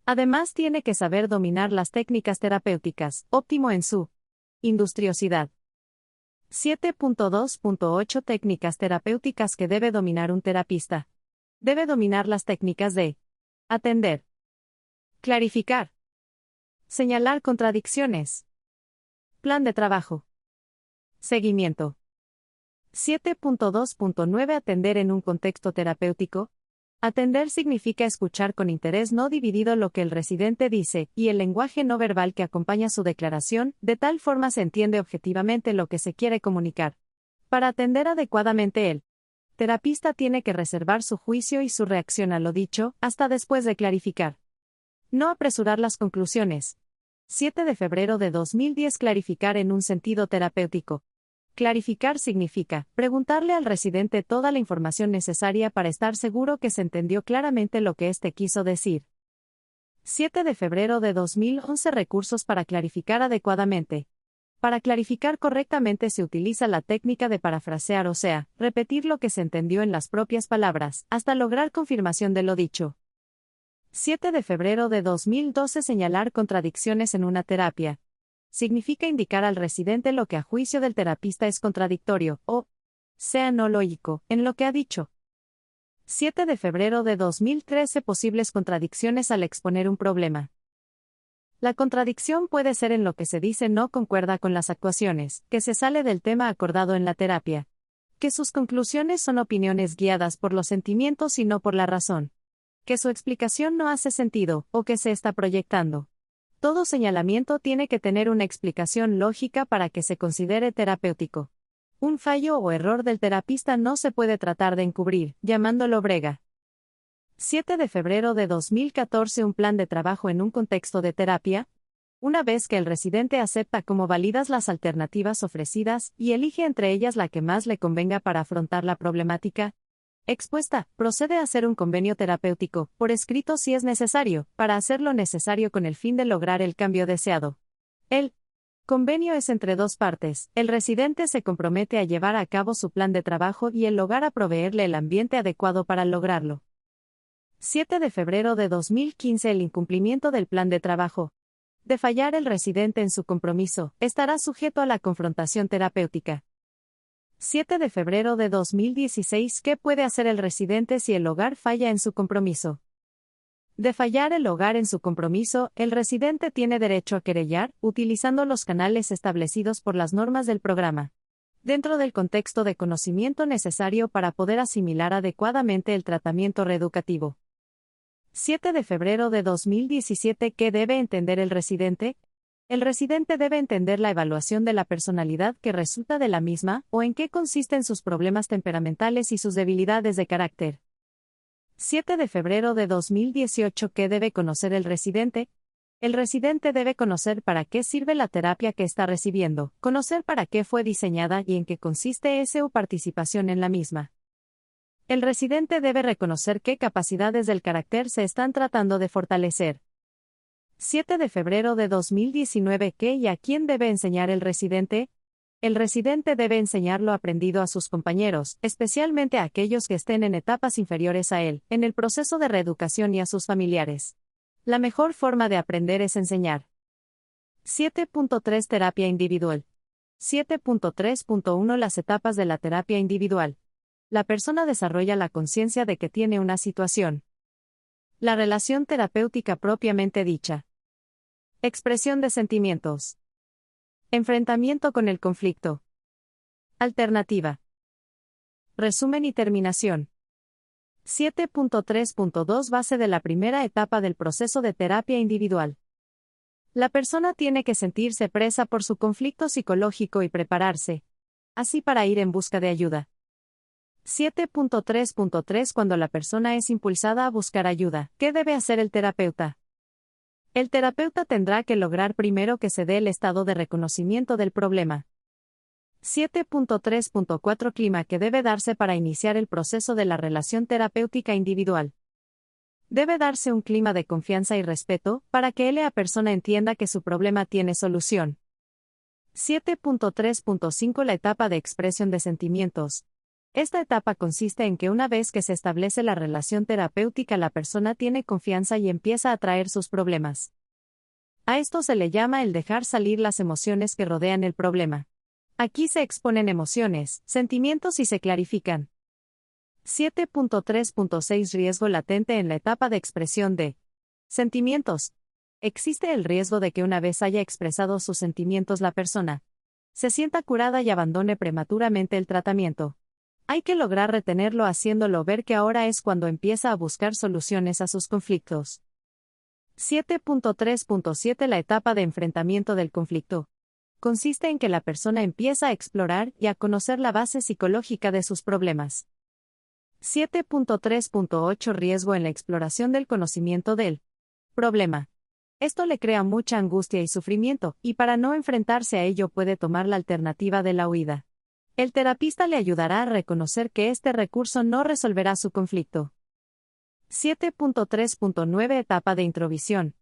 Además, tiene que saber dominar las técnicas terapéuticas, óptimo en su industriosidad. 7.2.8 Técnicas terapéuticas que debe dominar un terapista. Debe dominar las técnicas de atender, clarificar, señalar contradicciones, plan de trabajo, seguimiento. 7.2.9 Atender en un contexto terapéutico. Atender significa escuchar con interés no dividido lo que el residente dice, y el lenguaje no verbal que acompaña su declaración, de tal forma se entiende objetivamente lo que se quiere comunicar. Para atender adecuadamente el terapista tiene que reservar su juicio y su reacción a lo dicho, hasta después de clarificar. No apresurar las conclusiones. 7 de febrero de 2010 Clarificar en un sentido terapéutico. Clarificar significa preguntarle al residente toda la información necesaria para estar seguro que se entendió claramente lo que éste quiso decir. 7 de febrero de 2011 Recursos para clarificar adecuadamente. Para clarificar correctamente se utiliza la técnica de parafrasear, o sea, repetir lo que se entendió en las propias palabras, hasta lograr confirmación de lo dicho. 7 de febrero de 2012 Señalar contradicciones en una terapia. Significa indicar al residente lo que a juicio del terapista es contradictorio, o sea no lógico, en lo que ha dicho. 7 de febrero de 2013 Posibles contradicciones al exponer un problema. La contradicción puede ser en lo que se dice no concuerda con las actuaciones, que se sale del tema acordado en la terapia, que sus conclusiones son opiniones guiadas por los sentimientos y no por la razón, que su explicación no hace sentido, o que se está proyectando. Todo señalamiento tiene que tener una explicación lógica para que se considere terapéutico. Un fallo o error del terapista no se puede tratar de encubrir, llamándolo brega. 7 de febrero de 2014 Un plan de trabajo en un contexto de terapia. Una vez que el residente acepta como válidas las alternativas ofrecidas y elige entre ellas la que más le convenga para afrontar la problemática expuesta, procede a hacer un convenio terapéutico, por escrito si es necesario, para hacer lo necesario con el fin de lograr el cambio deseado. El convenio es entre dos partes, el residente se compromete a llevar a cabo su plan de trabajo y el hogar a proveerle el ambiente adecuado para lograrlo. 7 de febrero de 2015 El incumplimiento del plan de trabajo. De fallar el residente en su compromiso, estará sujeto a la confrontación terapéutica. 7 de febrero de 2016 ¿Qué puede hacer el residente si el hogar falla en su compromiso? De fallar el hogar en su compromiso, el residente tiene derecho a querellar, utilizando los canales establecidos por las normas del programa, dentro del contexto de conocimiento necesario para poder asimilar adecuadamente el tratamiento reeducativo. 7 de febrero de 2017 ¿Qué debe entender el residente? El residente debe entender la evaluación de la personalidad que resulta de la misma, o en qué consisten sus problemas temperamentales y sus debilidades de carácter. 7 de febrero de 2018 ¿Qué debe conocer el residente? El residente debe conocer para qué sirve la terapia que está recibiendo, conocer para qué fue diseñada y en qué consiste su participación en la misma. El residente debe reconocer qué capacidades del carácter se están tratando de fortalecer. 7 de febrero de 2019. ¿Qué y a quién debe enseñar el residente? El residente debe enseñar lo aprendido a sus compañeros, especialmente a aquellos que estén en etapas inferiores a él, en el proceso de reeducación y a sus familiares. La mejor forma de aprender es enseñar. 7.3 Terapia individual. 7.3.1 Las etapas de la terapia individual. La persona desarrolla la conciencia de que tiene una situación. La relación terapéutica propiamente dicha. Expresión de sentimientos. Enfrentamiento con el conflicto. Alternativa. Resumen y terminación. 7.3.2 Base de la primera etapa del proceso de terapia individual. La persona tiene que sentirse presa por su conflicto psicológico y prepararse, así para ir en busca de ayuda. 7.3.3 Cuando la persona es impulsada a buscar ayuda, ¿qué debe hacer el terapeuta? El terapeuta tendrá que lograr primero que se dé el estado de reconocimiento del problema. 7.3.4 Clima que debe darse para iniciar el proceso de la relación terapéutica individual. Debe darse un clima de confianza y respeto, para que la persona entienda que su problema tiene solución. 7.3.5 La etapa de expresión de sentimientos. Esta etapa consiste en que una vez que se establece la relación terapéutica la persona tiene confianza y empieza a traer sus problemas. A esto se le llama el dejar salir las emociones que rodean el problema. Aquí se exponen emociones, sentimientos y se clarifican. 7.3.6 Riesgo latente en la etapa de expresión de sentimientos. Existe el riesgo de que una vez haya expresado sus sentimientos la persona se sienta curada y abandone prematuramente el tratamiento. Hay que lograr retenerlo haciéndolo ver que ahora es cuando empieza a buscar soluciones a sus conflictos. 7.3.7 La etapa de enfrentamiento del conflicto. Consiste en que la persona empieza a explorar y a conocer la base psicológica de sus problemas. 7.3.8 Riesgo en la exploración del conocimiento del problema. Esto le crea mucha angustia y sufrimiento, y para no enfrentarse a ello puede tomar la alternativa de la huida. El terapista le ayudará a reconocer que este recurso no resolverá su conflicto. 7.3.9 Etapa de introvisión.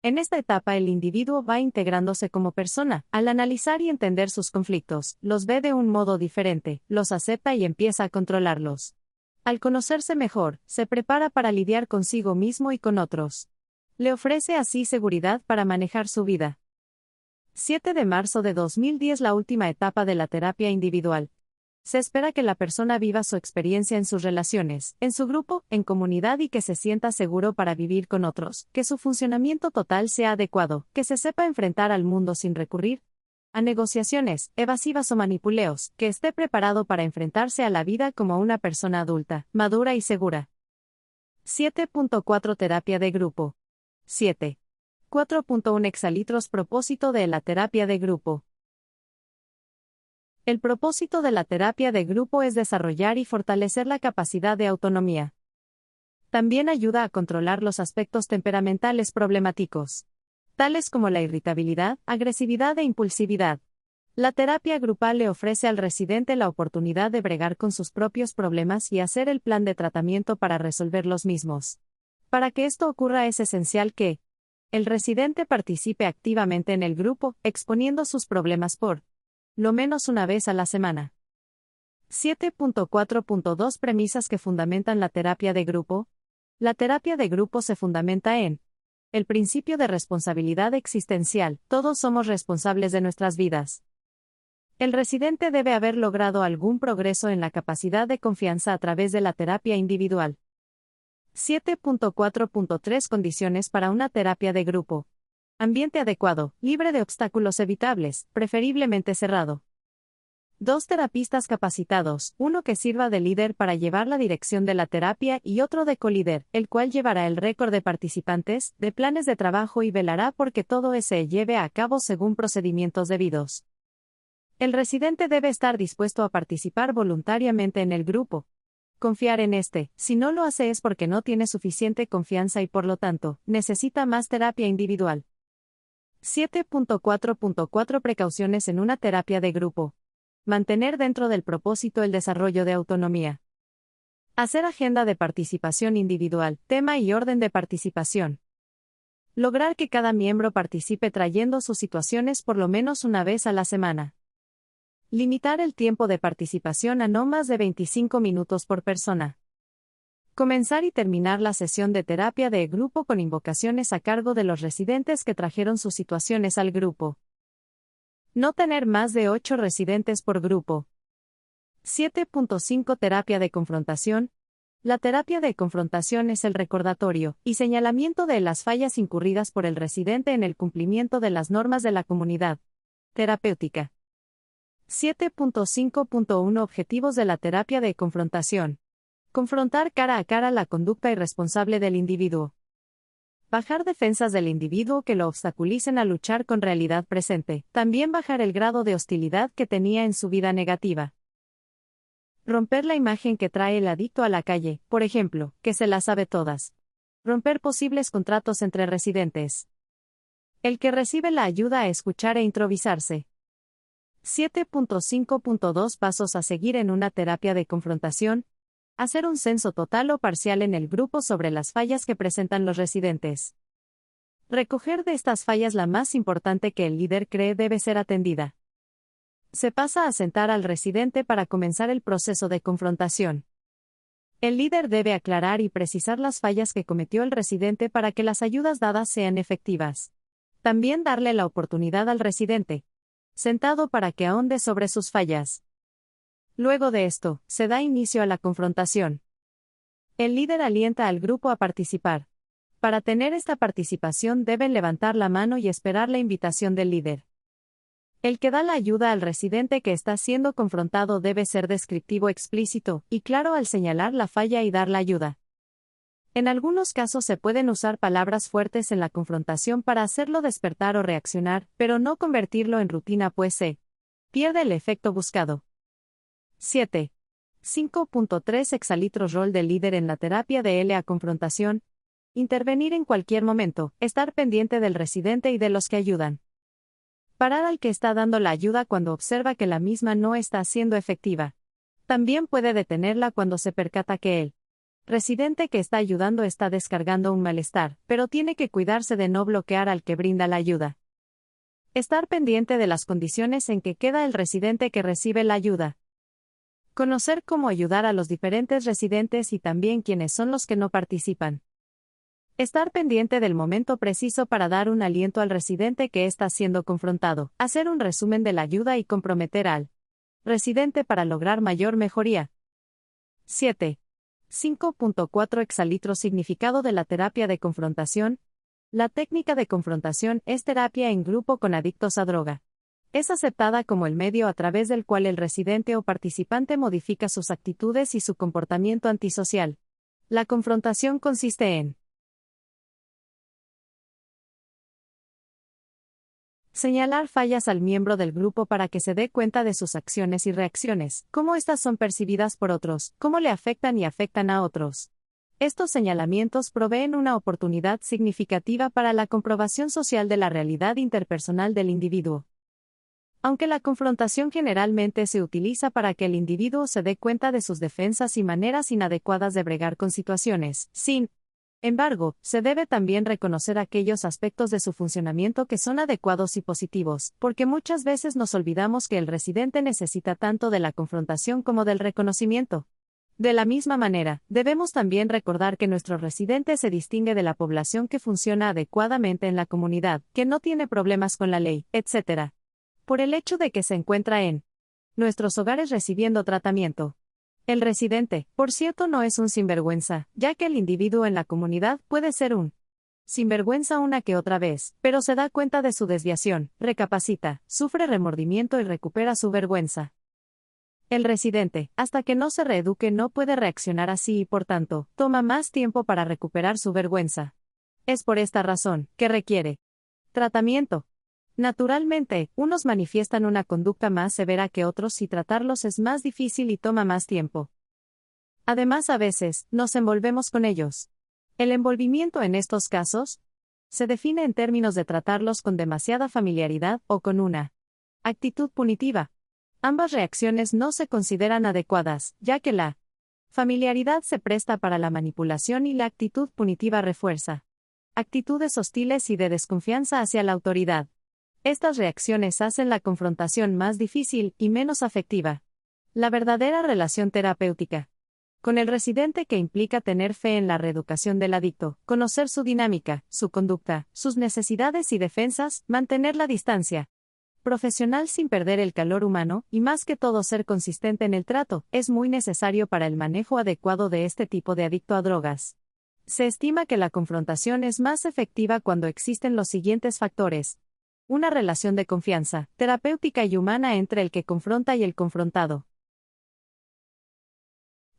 En esta etapa el individuo va integrándose como persona, al analizar y entender sus conflictos, los ve de un modo diferente, los acepta y empieza a controlarlos. Al conocerse mejor, se prepara para lidiar consigo mismo y con otros. Le ofrece así seguridad para manejar su vida. 7 de marzo de 2010 La última etapa de la terapia individual. Se espera que la persona viva su experiencia en sus relaciones, en su grupo, en comunidad y que se sienta seguro para vivir con otros, que su funcionamiento total sea adecuado, que se sepa enfrentar al mundo sin recurrir a negociaciones evasivas o manipuleos, que esté preparado para enfrentarse a la vida como una persona adulta, madura y segura. 7.4 Terapia de grupo. 7. 4.1 Exalitros Propósito de la terapia de grupo. El propósito de la terapia de grupo es desarrollar y fortalecer la capacidad de autonomía. También ayuda a controlar los aspectos temperamentales problemáticos, tales como la irritabilidad, agresividad e impulsividad. La terapia grupal le ofrece al residente la oportunidad de bregar con sus propios problemas y hacer el plan de tratamiento para resolver los mismos. Para que esto ocurra es esencial que el residente participe activamente en el grupo, exponiendo sus problemas por lo menos una vez a la semana. 7.4.2 Premisas que fundamentan la terapia de grupo. La terapia de grupo se fundamenta en el principio de responsabilidad existencial. Todos somos responsables de nuestras vidas. El residente debe haber logrado algún progreso en la capacidad de confianza a través de la terapia individual. 7.4.3 Condiciones para una terapia de grupo. Ambiente adecuado, libre de obstáculos evitables, preferiblemente cerrado. 2 terapistas capacitados, uno que sirva de líder para llevar la dirección de la terapia y otro de colíder, el cual llevará el récord de participantes, de planes de trabajo y velará porque todo se lleve a cabo según procedimientos debidos. El residente debe estar dispuesto a participar voluntariamente en el grupo. Confiar en si no lo hace es porque no tiene suficiente confianza y por lo tanto, necesita más terapia individual. 7.4.4 Precauciones en una terapia de grupo. Mantener dentro del propósito el desarrollo de autonomía. Hacer agenda de participación individual, tema y orden de participación. Lograr que cada miembro participe trayendo sus situaciones por lo menos una vez a la semana. Limitar el tiempo de participación a no más de 25 minutos por persona. Comenzar y terminar la sesión de terapia de grupo con invocaciones a cargo de los residentes que trajeron sus situaciones al grupo. No tener más de 8 residentes por grupo. 7.5 Terapia de confrontación. La terapia de confrontación es el recordatorio y señalamiento de las fallas incurridas por el residente en el cumplimiento de las normas de la comunidad terapéutica. 7.5.1 Objetivos de la terapia de confrontación. Confrontar cara a cara la conducta irresponsable del individuo. Bajar defensas del individuo que lo obstaculicen a luchar con realidad presente. También bajar el grado de hostilidad que tenía en su vida negativa. Romper la imagen que trae el adicto a la calle, por ejemplo, que se las sabe todas. Romper posibles contratos entre residentes. El que recibe la ayuda a escuchar e improvisarse. 7.5.2 Pasos a seguir en una terapia de confrontación. Hacer un censo total o parcial en el grupo sobre las fallas que presentan los residentes. Recoger de estas fallas la más importante que el líder cree debe ser atendida. Se pasa a sentar al residente para comenzar el proceso de confrontación. El líder debe aclarar y precisar las fallas que cometió el residente para que las ayudas dadas sean efectivas. También darle la oportunidad al residente sentado para que ahonde sobre sus fallas. Luego de esto, se da inicio a la confrontación. El líder alienta al grupo a participar. Para tener esta participación deben levantar la mano y esperar la invitación del líder. El que da la ayuda al residente que está siendo confrontado debe ser descriptivo, explícito y claro al señalar la falla y dar la ayuda. En algunos casos se pueden usar palabras fuertes en la confrontación para hacerlo despertar o reaccionar, pero no convertirlo en rutina, pues se pierde el efecto buscado. 7. 5.3 Exalitros. Rol del líder en la terapia de la confrontación. Intervenir en cualquier momento, estar pendiente del residente y de los que ayudan. Parar al que está dando la ayuda cuando observa que la misma no está siendo efectiva. También puede detenerla cuando se percata que el residente que está ayudando está descargando un malestar, pero tiene que cuidarse de no bloquear al que brinda la ayuda. Estar pendiente de las condiciones en que queda el residente que recibe la ayuda. Conocer cómo ayudar a los diferentes residentes y también quiénes son los que no participan. Estar pendiente del momento preciso para dar un aliento al residente que está siendo confrontado. Hacer un resumen de la ayuda y comprometer al residente para lograr mayor mejoría. 7. 5.4 Exalitros. Significado de la terapia de confrontación. La técnica de confrontación es terapia en grupo con adictos a droga. Es aceptada como el medio a través del cual el residente o participante modifica sus actitudes y su comportamiento antisocial. La confrontación consiste en señalar fallas al miembro del grupo para que se dé cuenta de sus acciones y reacciones, cómo estas son percibidas por otros, cómo le afectan y afectan a otros. Estos señalamientos proveen una oportunidad significativa para la comprobación social de la realidad interpersonal del individuo. Aunque la confrontación generalmente se utiliza para que el individuo se dé cuenta de sus defensas y maneras inadecuadas de bregar con situaciones, sin embargo, se debe también reconocer aquellos aspectos de su funcionamiento que son adecuados y positivos, porque muchas veces nos olvidamos que el residente necesita tanto de la confrontación como del reconocimiento. De la misma manera, debemos también recordar que nuestro residente se distingue de la población que funciona adecuadamente en la comunidad, que no tiene problemas con la ley, etc. Por el hecho de que se encuentra en nuestros hogares recibiendo tratamiento. El residente, por cierto, no es un sinvergüenza, ya que el individuo en la comunidad puede ser un sinvergüenza una que otra vez, pero se da cuenta de su desviación, recapacita, sufre remordimiento y recupera su vergüenza. El residente, hasta que no se reeduque, no puede reaccionar así y por tanto, toma más tiempo para recuperar su vergüenza. Es por esta razón que requiere tratamiento. Naturalmente, unos manifiestan una conducta más severa que otros y tratarlos es más difícil y toma más tiempo. Además, a veces, nos envolvemos con ellos. El envolvimiento en estos casos Se define en términos de tratarlos con demasiada familiaridad o con una actitud punitiva. Ambas reacciones no se consideran adecuadas, ya que la familiaridad se presta para la manipulación y la actitud punitiva refuerza actitudes hostiles y de desconfianza hacia la autoridad. Estas reacciones hacen la confrontación más difícil y menos afectiva. La verdadera relación terapéutica con el residente, que implica tener fe en la reeducación del adicto, conocer su dinámica, su conducta, sus necesidades y defensas, mantener la distancia profesional sin perder el calor humano, y más que todo ser consistente en el trato, es muy necesario para el manejo adecuado de este tipo de adicto a drogas. Se estima que la confrontación es más efectiva cuando existen los siguientes factores: una relación de confianza, terapéutica y humana entre el que confronta y el confrontado.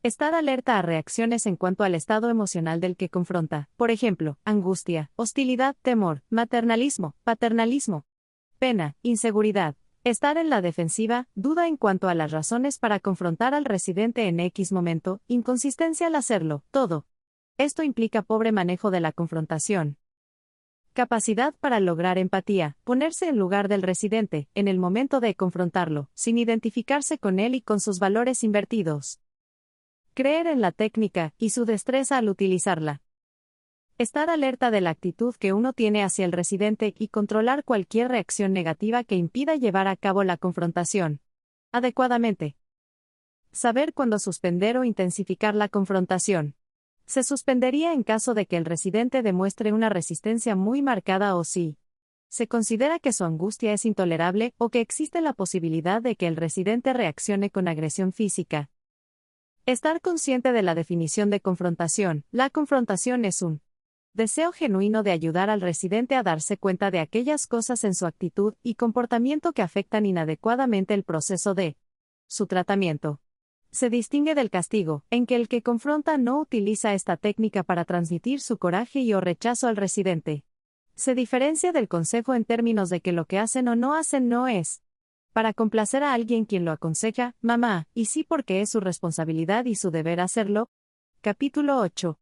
Estar alerta a reacciones en cuanto al estado emocional del que confronta, por ejemplo, angustia, hostilidad, temor, maternalismo, paternalismo, pena, inseguridad. Estar en la defensiva, duda en cuanto a las razones para confrontar al residente en X momento, inconsistencia al hacerlo, todo. Esto implica pobre manejo de la confrontación. Capacidad para lograr empatía, ponerse en lugar del residente, en el momento de confrontarlo, sin identificarse con él y con sus valores invertidos. Creer en la técnica y su destreza al utilizarla. Estar alerta de la actitud que uno tiene hacia el residente y controlar cualquier reacción negativa que impida llevar a cabo la confrontación adecuadamente. Saber cuándo suspender o intensificar la confrontación. Se suspendería en caso de que el residente demuestre una resistencia muy marcada o si se considera que su angustia es intolerable o que existe la posibilidad de que el residente reaccione con agresión física. Estar consciente de la definición de confrontación. La confrontación es un deseo genuino de ayudar al residente a darse cuenta de aquellas cosas en su actitud y comportamiento que afectan inadecuadamente el proceso de su tratamiento. Se distingue del castigo, en que el que confronta no utiliza esta técnica para transmitir su coraje y o rechazo al residente. Se diferencia del consejo en términos de que lo que hacen o no hacen no es para complacer a alguien quien lo aconseja, mamá, y sí porque es su responsabilidad y su deber hacerlo. Capítulo 8.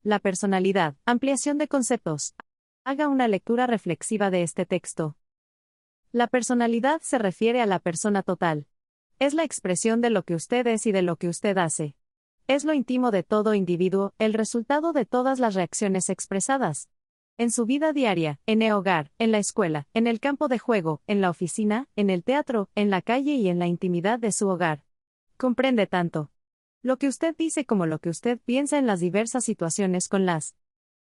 La personalidad. Ampliación de conceptos. Haga una lectura reflexiva de este texto. La personalidad se refiere a la persona total. Es la expresión de lo que usted es y de lo que usted hace. Es lo íntimo de todo individuo, el resultado de todas las reacciones expresadas en su vida diaria, en el hogar, en la escuela, en el campo de juego, en la oficina, en el teatro, en la calle y en la intimidad de su hogar. Comprende tanto lo que usted dice como lo que usted piensa en las diversas situaciones con las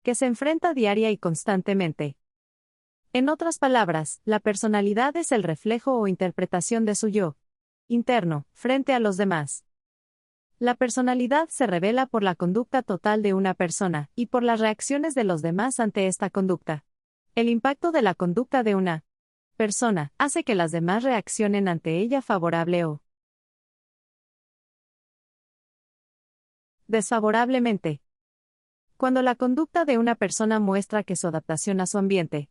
que se enfrenta diaria y constantemente. En otras palabras, la personalidad es el reflejo o interpretación de su yo interno, frente a los demás. La personalidad se revela por la conducta total de una persona, y por las reacciones de los demás ante esta conducta. El impacto de la conducta de una persona hace que las demás reaccionen ante ella favorable o desfavorablemente. Cuando la conducta de una persona muestra que su adaptación a su ambiente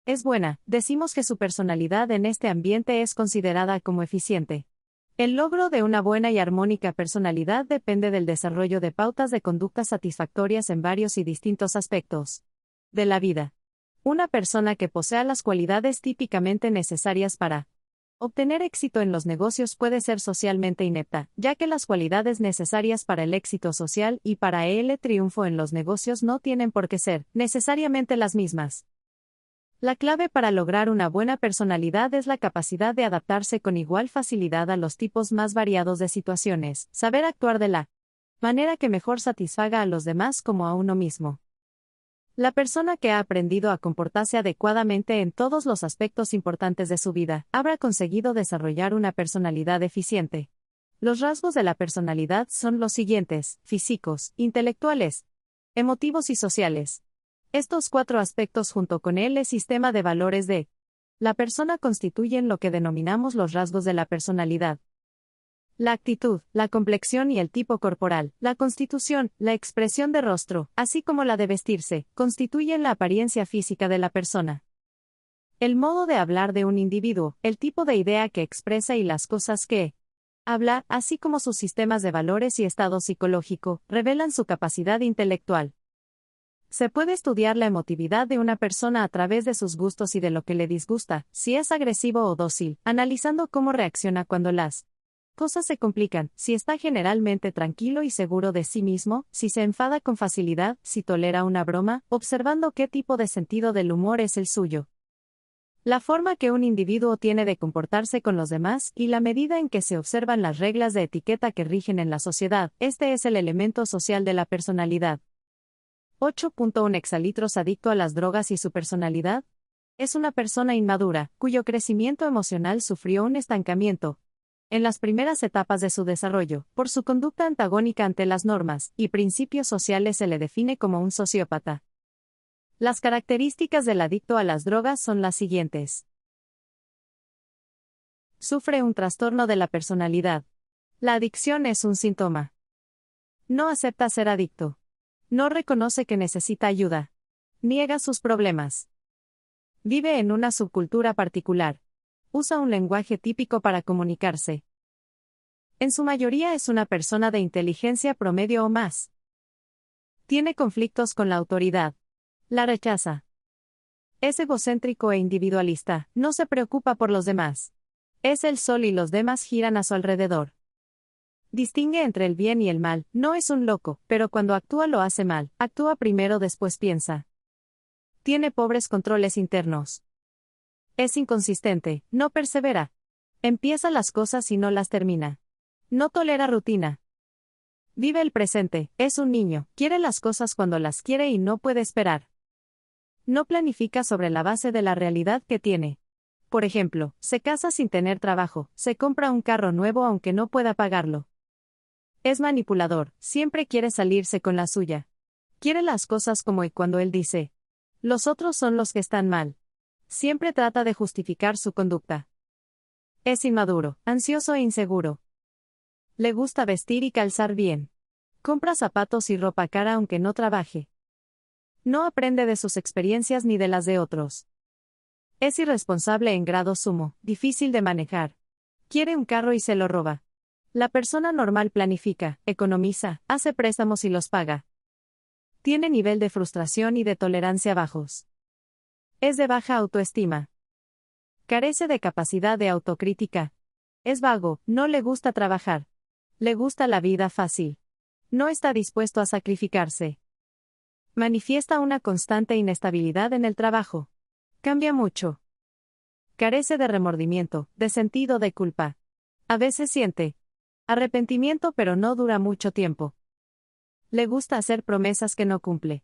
es buena, decimos que su personalidad en este ambiente es considerada como eficiente. El logro de una buena y armónica personalidad depende del desarrollo de pautas de conducta satisfactorias en varios y distintos aspectos de la vida. Una persona que posea las cualidades típicamente necesarias para obtener éxito en los negocios puede ser socialmente inepta, ya que las cualidades necesarias para el éxito social y para el triunfo en los negocios no tienen por qué ser necesariamente las mismas. La clave para lograr una buena personalidad es la capacidad de adaptarse con igual facilidad a los tipos más variados de situaciones, saber actuar de la manera que mejor satisfaga a los demás como a uno mismo. La persona que ha aprendido a comportarse adecuadamente en todos los aspectos importantes de su vida, habrá conseguido desarrollar una personalidad eficiente. Los rasgos de la personalidad son los siguientes: físicos, intelectuales, emotivos y sociales. Estos 4 aspectos junto con el sistema de valores de la persona constituyen lo que denominamos los rasgos de la personalidad. La actitud, la complexión y el tipo corporal, la constitución, la expresión de rostro, así como la de vestirse, constituyen la apariencia física de la persona. El modo de hablar de un individuo, el tipo de idea que expresa y las cosas que habla, así como sus sistemas de valores y estado psicológico, revelan su capacidad intelectual. Se puede estudiar la emotividad de una persona a través de sus gustos y de lo que le disgusta, si es agresivo o dócil, analizando cómo reacciona cuando las cosas se complican, si está generalmente tranquilo y seguro de sí mismo, si se enfada con facilidad, si tolera una broma, observando qué tipo de sentido del humor es el suyo. La forma que un individuo tiene de comportarse con los demás y la medida en que se observan las reglas de etiqueta que rigen en la sociedad, este es el elemento social de la personalidad. 8.1 Exalitros adicto a las drogas y su personalidad. Es una persona inmadura, cuyo crecimiento emocional sufrió un estancamiento en las primeras etapas de su desarrollo, por su conducta antagónica ante las normas y principios sociales se le define como un sociópata. Las características del adicto a las drogas son las siguientes. Sufre un trastorno de la personalidad. La adicción es un síntoma. No acepta ser adicto. No reconoce que necesita ayuda. Niega sus problemas. Vive en una subcultura particular. Usa un lenguaje típico para comunicarse. En su mayoría es una persona de inteligencia promedio o más. Tiene conflictos con la autoridad. La rechaza. Es egocéntrico e individualista, no se preocupa por los demás. Es el sol y los demás giran a su alrededor. Distingue entre el bien y el mal, no es un loco, pero cuando actúa lo hace mal, actúa primero después piensa. Tiene pobres controles internos. Es inconsistente, no persevera. Empieza las cosas y no las termina. No tolera rutina. Vive el presente, es un niño, quiere las cosas cuando las quiere y no puede esperar. No planifica sobre la base de la realidad que tiene. Por ejemplo, se casa sin tener trabajo, se compra un carro nuevo aunque no pueda pagarlo. Es manipulador, siempre quiere salirse con la suya. Quiere las cosas como y cuando él dice. Los otros son los que están mal. Siempre trata de justificar su conducta. Es inmaduro, ansioso e inseguro. Le gusta vestir y calzar bien. Compra zapatos y ropa cara aunque no trabaje. No aprende de sus experiencias ni de las de otros. Es irresponsable en grado sumo, difícil de manejar. Quiere un carro y se lo roba. La persona normal planifica, economiza, hace préstamos y los paga. Tiene nivel de frustración y de tolerancia bajos. Es de baja autoestima. Carece de capacidad de autocrítica. Es vago, no le gusta trabajar. Le gusta la vida fácil. No está dispuesto a sacrificarse. Manifiesta una constante inestabilidad en el trabajo. Cambia mucho. Carece de remordimiento, de sentido de culpa. A veces siente arrepentimiento pero no dura mucho tiempo. Le gusta hacer promesas que no cumple.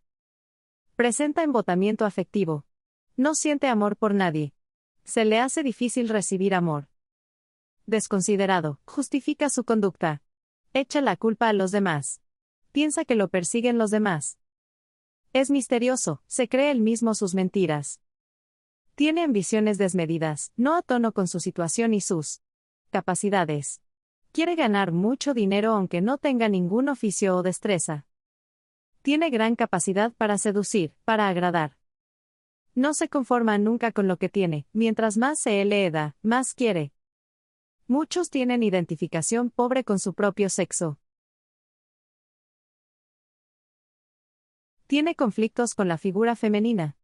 Presenta embotamiento afectivo. No siente amor por nadie. Se le hace difícil recibir amor. Desconsiderado, justifica su conducta. Echa la culpa a los demás. Piensa que lo persiguen los demás. Es misterioso, se cree él mismo sus mentiras. Tiene ambiciones desmedidas, no a tono con su situación y sus capacidades. Quiere ganar mucho dinero aunque no tenga ningún oficio o destreza. Tiene gran capacidad para seducir, para agradar. No se conforma nunca con lo que tiene, mientras más se le da, más quiere. Muchos tienen identificación pobre con su propio sexo. Tiene conflictos con la figura femenina.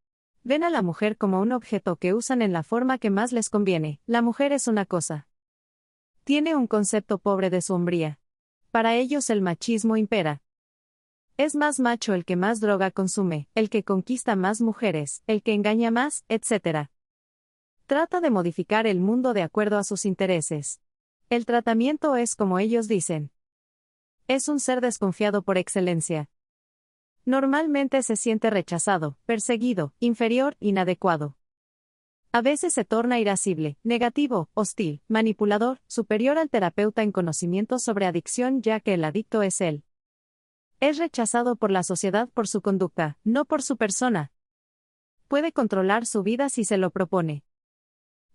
Ven a la mujer como un objeto que usan en la forma que más les conviene, la mujer es una cosa. Tiene un concepto pobre de su hombría. Para ellos el machismo impera. Es más macho el que más droga consume, el que conquista más mujeres, el que engaña más, etc. Trata de modificar el mundo de acuerdo a sus intereses. El tratamiento es como ellos dicen. Es un ser desconfiado por excelencia. Normalmente se siente rechazado, perseguido, inferior, inadecuado. A veces se torna irascible, negativo, hostil, manipulador, superior al terapeuta en conocimientos sobre adicción ya que el adicto es él. Es rechazado por la sociedad por su conducta, no por su persona. Puede controlar su vida si se lo propone.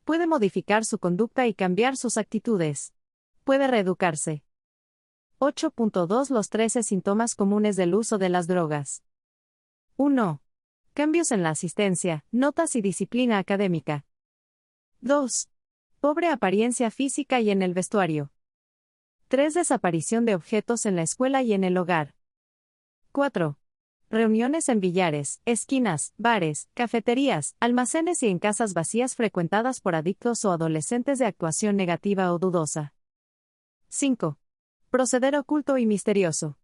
Puede modificar su conducta y cambiar sus actitudes. Puede reeducarse. 8.2 Los 13 síntomas comunes del uso de las drogas. 1. Cambios en la asistencia, notas y disciplina académica. 2. Pobre apariencia física y en el vestuario. 3. Desaparición de objetos en la escuela y en el hogar. 4. Reuniones en billares, esquinas, bares, cafeterías, almacenes y en casas vacías frecuentadas por adictos o adolescentes de actuación negativa o dudosa. 5. Proceder oculto y misterioso.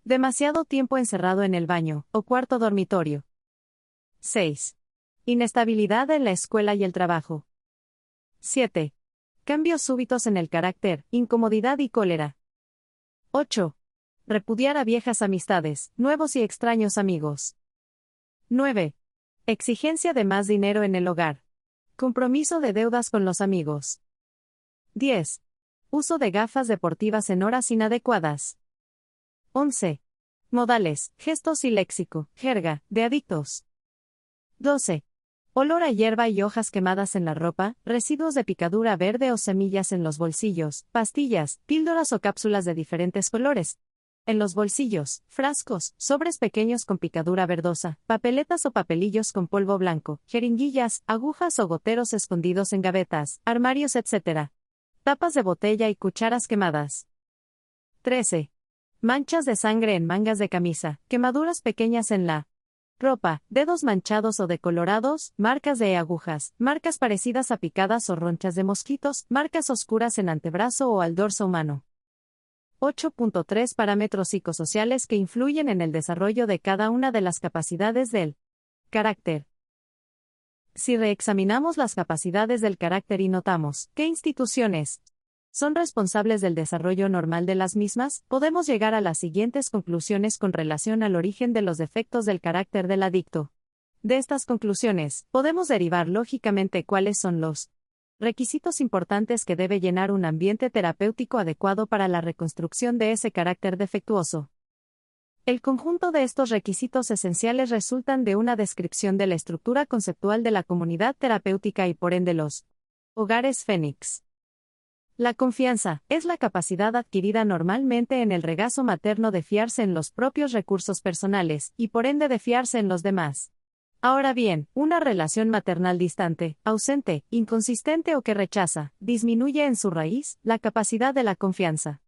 Demasiado tiempo encerrado en el baño o cuarto dormitorio. 6. Inestabilidad en la escuela y el trabajo. 7. Cambios súbitos en el carácter, incomodidad y cólera. 8. Repudiar a viejas amistades, nuevos y extraños amigos. 9. Exigencia de más dinero en el hogar. Compromiso de deudas con los amigos. 10. Uso de gafas deportivas en horas inadecuadas. 11. Modales, gestos y léxico, jerga, de adictos. 12. Olor a hierba y hojas quemadas en la ropa, residuos de picadura verde o semillas en los bolsillos, pastillas, píldoras o cápsulas de diferentes colores. En los bolsillos, frascos, sobres pequeños con picadura verdosa, papeletas o papelillos con polvo blanco, jeringuillas, agujas o goteros escondidos en gavetas, armarios, etc. Tapas de botella y cucharas quemadas. 13. Manchas de sangre en mangas de camisa, quemaduras pequeñas en la ropa, dedos manchados o decolorados, marcas de agujas, marcas parecidas a picadas o ronchas de mosquitos, marcas oscuras en antebrazo o al dorso humano. 8.3 Parámetros psicosociales que influyen en el desarrollo de cada una de las capacidades del carácter. Si reexaminamos las capacidades del carácter y notamos qué instituciones son responsables del desarrollo normal de las mismas, podemos llegar a las siguientes conclusiones con relación al origen de los defectos del carácter del adicto. De estas conclusiones, podemos derivar lógicamente cuáles son los requisitos importantes que debe llenar un ambiente terapéutico adecuado para la reconstrucción de ese carácter defectuoso. El conjunto de estos requisitos esenciales resultan de una descripción de la estructura conceptual de la comunidad terapéutica y por ende los hogares Fénix. La confianza es la capacidad adquirida normalmente en el regazo materno de fiarse en los propios recursos personales, y por ende de fiarse en los demás. Ahora bien, una relación maternal distante, ausente, inconsistente o que rechaza, disminuye en su raíz la capacidad de la confianza.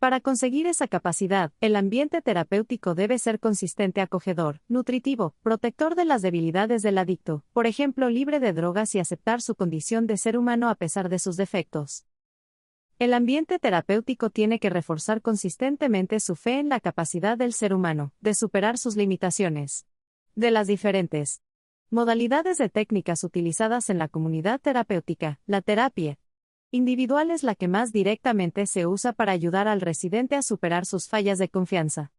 Para conseguir esa capacidad, el ambiente terapéutico debe ser consistente, acogedor, nutritivo, protector de las debilidades del adicto, por ejemplo, libre de drogas y aceptar su condición de ser humano a pesar de sus defectos. El ambiente terapéutico tiene que reforzar consistentemente su fe en la capacidad del ser humano de superar sus limitaciones. De las diferentes modalidades de técnicas utilizadas en la comunidad terapéutica, la terapia individual es la que más directamente se usa para ayudar al residente a superar sus fallas de confianza.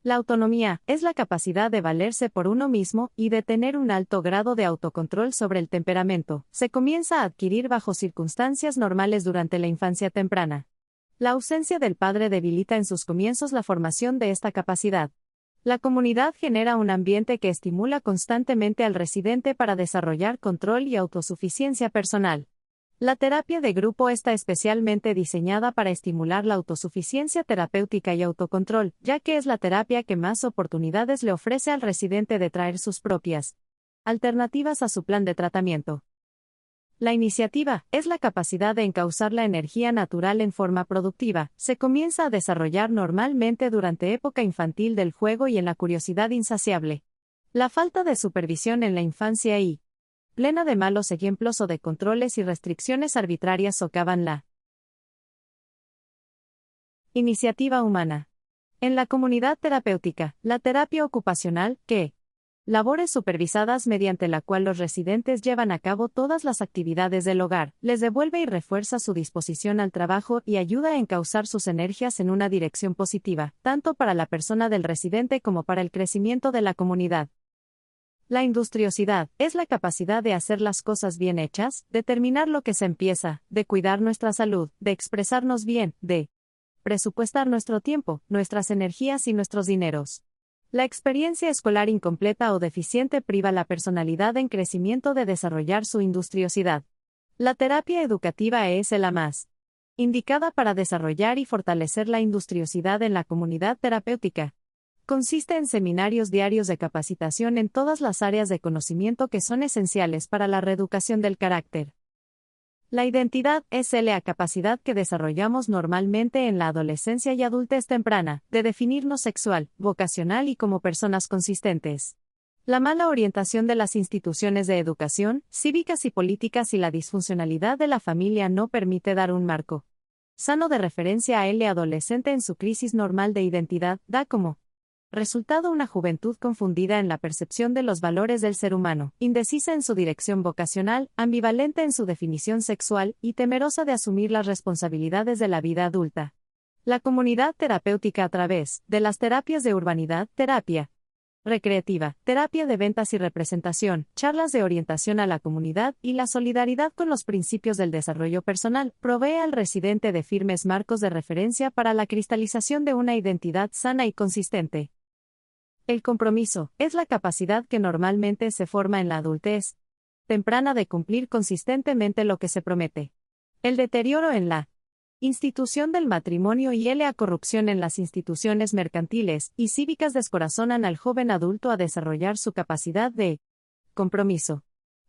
La autonomía es la capacidad de valerse por uno mismo y de tener un alto grado de autocontrol sobre el temperamento. Se comienza a adquirir bajo circunstancias normales durante la infancia temprana. La ausencia del padre debilita en sus comienzos la formación de esta capacidad. La comunidad genera un ambiente que estimula constantemente al residente para desarrollar control y autosuficiencia personal. La terapia de grupo está especialmente diseñada para estimular la autosuficiencia terapéutica y autocontrol, ya que es la terapia que más oportunidades le ofrece al residente de traer sus propias alternativas a su plan de tratamiento. La iniciativa es la capacidad de encauzar la energía natural en forma productiva. Se comienza a desarrollar normalmente durante época infantil del juego y en la curiosidad insaciable. La falta de supervisión en la infancia y plena de malos ejemplos o de controles y restricciones arbitrarias socavan la iniciativa humana. En la comunidad terapéutica, la terapia ocupacional, que labores supervisadas mediante la cual los residentes llevan a cabo todas las actividades del hogar, les devuelve y refuerza su disposición al trabajo y ayuda a encauzar sus energías en una dirección positiva, tanto para la persona del residente como para el crecimiento de la comunidad. La industriosidad es la capacidad de hacer las cosas bien hechas, de terminar lo que se empieza, de cuidar nuestra salud, de expresarnos bien, de presupuestar nuestro tiempo, nuestras energías y nuestros dineros. La experiencia escolar incompleta o deficiente priva la personalidad en crecimiento de desarrollar su industriosidad. La terapia educativa es la más indicada para desarrollar y fortalecer la industriosidad en la comunidad terapéutica. Consiste en seminarios diarios de capacitación en todas las áreas de conocimiento que son esenciales para la reeducación del carácter. La identidad es la capacidad que desarrollamos normalmente en la adolescencia y adultez temprana, de definirnos sexual, vocacional y como personas consistentes. La mala orientación de las instituciones de educación, cívicas y políticas y la disfuncionalidad de la familia no permite dar un marco sano de referencia a el adolescente en su crisis normal de identidad, da como resultado una juventud confundida en la percepción de los valores del ser humano, indecisa en su dirección vocacional, ambivalente en su definición sexual y temerosa de asumir las responsabilidades de la vida adulta. La comunidad terapéutica a través de las terapias de urbanidad, terapia recreativa, terapia de ventas y representación, charlas de orientación a la comunidad y la solidaridad con los principios del desarrollo personal, provee al residente de firmes marcos de referencia para la cristalización de una identidad sana y consistente. El compromiso es la capacidad que normalmente se forma en la adultez temprana de cumplir consistentemente lo que se promete. El deterioro en la institución del matrimonio y la corrupción en las instituciones mercantiles y cívicas descorazonan al joven adulto a desarrollar su capacidad de compromiso.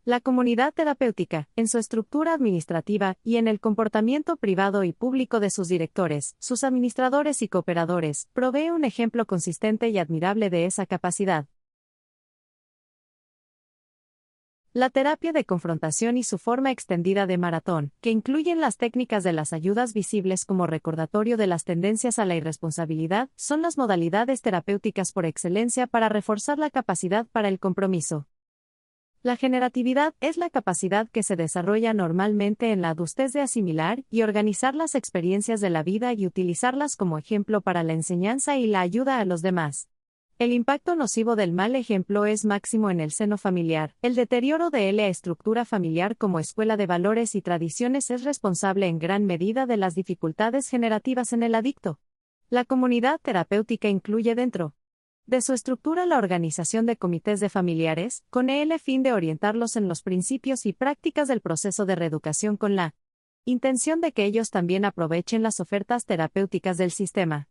La comunidad terapéutica, en su estructura administrativa y en el comportamiento privado y público de sus directores, sus administradores y cooperadores, provee un ejemplo consistente y admirable de esa capacidad. La terapia de confrontación y su forma extendida de maratón, que incluyen las técnicas de las ayudas visibles como recordatorio de las tendencias a la irresponsabilidad, son las modalidades terapéuticas por excelencia para reforzar la capacidad para el compromiso. La generatividad es la capacidad que se desarrolla normalmente en la adultez de asimilar y organizar las experiencias de la vida y utilizarlas como ejemplo para la enseñanza y la ayuda a los demás. El impacto nocivo del mal ejemplo es máximo en el seno familiar. El deterioro de la estructura familiar como escuela de valores y tradiciones es responsable en gran medida de las dificultades generativas en el adicto. La comunidad terapéutica incluye dentro de su estructura la organización de comités de familiares, con el fin de orientarlos en los principios y prácticas del proceso de reeducación con la intención de que ellos también aprovechen las ofertas terapéuticas del sistema.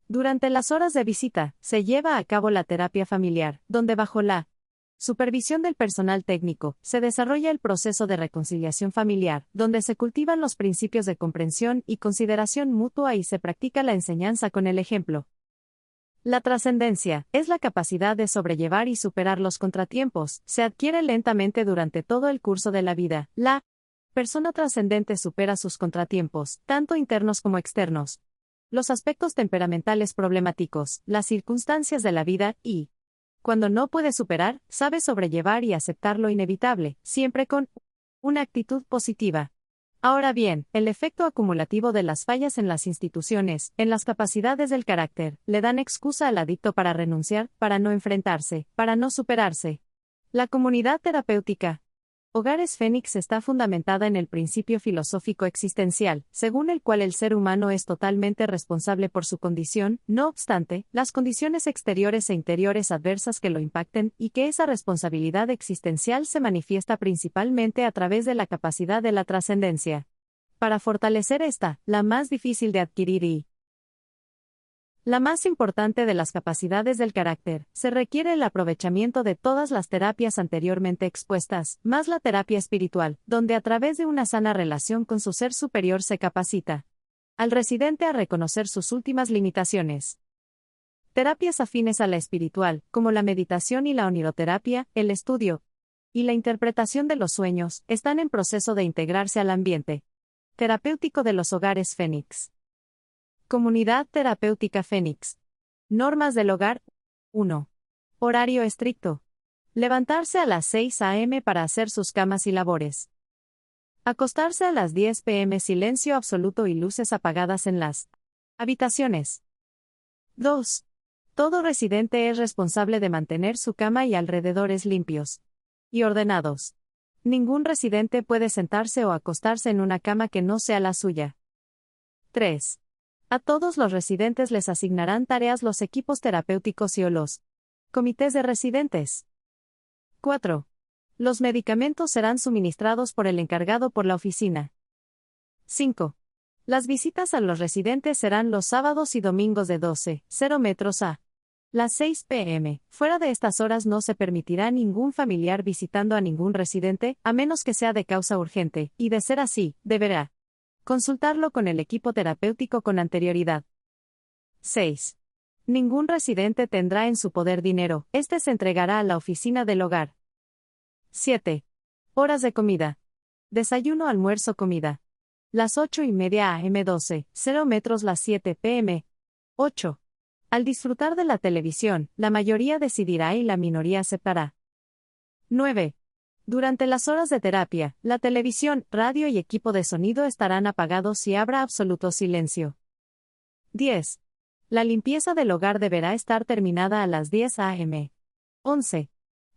Durante las horas de visita, se lleva a cabo la terapia familiar, donde bajo la supervisión del personal técnico, se desarrolla el proceso de reconciliación familiar, donde se cultivan los principios de comprensión y consideración mutua y se practica la enseñanza con el ejemplo. La trascendencia es la capacidad de sobrellevar y superar los contratiempos, se adquiere lentamente durante todo el curso de la vida. La persona trascendente supera sus contratiempos, tanto internos como externos, los aspectos temperamentales problemáticos, las circunstancias de la vida y, cuando no puede superar, sabe sobrellevar y aceptar lo inevitable, siempre con una actitud positiva. Ahora bien, el efecto acumulativo de las fallas en las instituciones, en las capacidades del carácter, le dan excusa al adicto para renunciar, para no enfrentarse, para no superarse. La comunidad terapéutica Hogares Fénix está fundamentada en el principio filosófico existencial, según el cual el ser humano es totalmente responsable por su condición, no obstante, las condiciones exteriores e interiores adversas que lo impacten, y que esa responsabilidad existencial se manifiesta principalmente a través de la capacidad de la trascendencia. Para fortalecer esta, la más difícil de adquirir y la más importante de las capacidades del carácter, se requiere el aprovechamiento de todas las terapias anteriormente expuestas, más la terapia espiritual, donde a través de una sana relación con su ser superior se capacita al residente a reconocer sus últimas limitaciones. Terapias afines a la espiritual, como la meditación y la oniroterapia, el estudio y la interpretación de los sueños, están en proceso de integrarse al ambiente terapéutico de los hogares Fénix. Comunidad terapéutica Fénix. Normas del hogar. 1. Horario estricto. Levantarse a las 6 a.m. para hacer sus camas y labores. Acostarse a las 10 p.m. Silencio absoluto y luces apagadas en las habitaciones. 2. Todo residente es responsable de mantener su cama y alrededores limpios y ordenados. Ningún residente puede sentarse o acostarse en una cama que no sea la suya. 3. A todos los residentes les asignarán tareas los equipos terapéuticos y o los comités de residentes. 4. Los medicamentos serán suministrados por el encargado por la oficina. 5. Las visitas a los residentes serán los sábados y domingos de 12:00 metros a Las 6 p.m. Fuera de estas horas no se permitirá ningún familiar visitando a ningún residente, a menos que sea de causa urgente, y de ser así, deberá consultarlo con el equipo terapéutico con anterioridad. 6. Ningún residente tendrá en su poder dinero, este se entregará a la oficina del hogar. 7. Horas de comida. Desayuno, almuerzo, comida. Las 8:30 a.m. 12:00 metros las 7 p.m. 8. Al disfrutar de la televisión, la mayoría decidirá y la minoría aceptará. 9. Durante las horas de terapia, la televisión, radio y equipo de sonido estarán apagados y habrá absoluto silencio. 10. La limpieza del hogar deberá estar terminada a las 10 a.m. 11.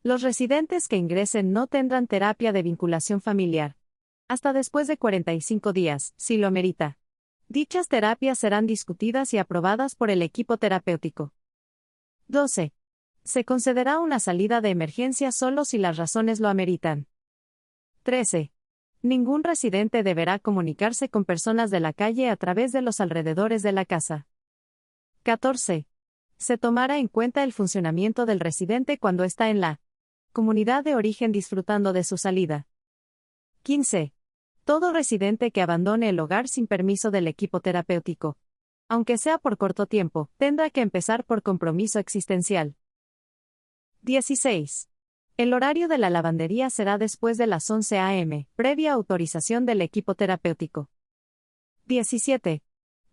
Los residentes que ingresen no tendrán terapia de vinculación familiar. Hasta después de 45 días, si lo amerita. Dichas terapias serán discutidas y aprobadas por el equipo terapéutico. 12. Se concederá una salida de emergencia solo si las razones lo ameritan. 13. Ningún residente deberá comunicarse con personas de la calle a través de los alrededores de la casa. 14. Se tomará en cuenta el funcionamiento del residente cuando está en la comunidad de origen disfrutando de su salida. 15. Todo residente que abandone el hogar sin permiso del equipo terapéutico, aunque sea por corto tiempo, tendrá que empezar por compromiso existencial. 16. El horario de la lavandería será después de las 11 a.m., previa autorización del equipo terapéutico. 17.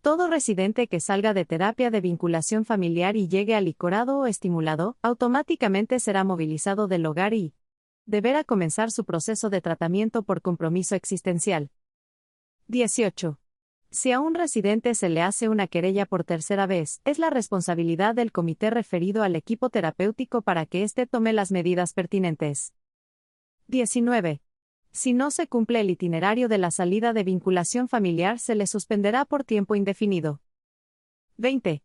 Todo residente que salga de terapia de vinculación familiar y llegue alicorado o estimulado, automáticamente será movilizado del hogar y deberá comenzar su proceso de tratamiento por compromiso existencial. 18. Si a un residente se le hace una querella por tercera vez, es la responsabilidad del comité referido al equipo terapéutico para que éste tome las medidas pertinentes. 19. Si no se cumple el itinerario de la salida de vinculación familiar, se le suspenderá por tiempo indefinido. 20.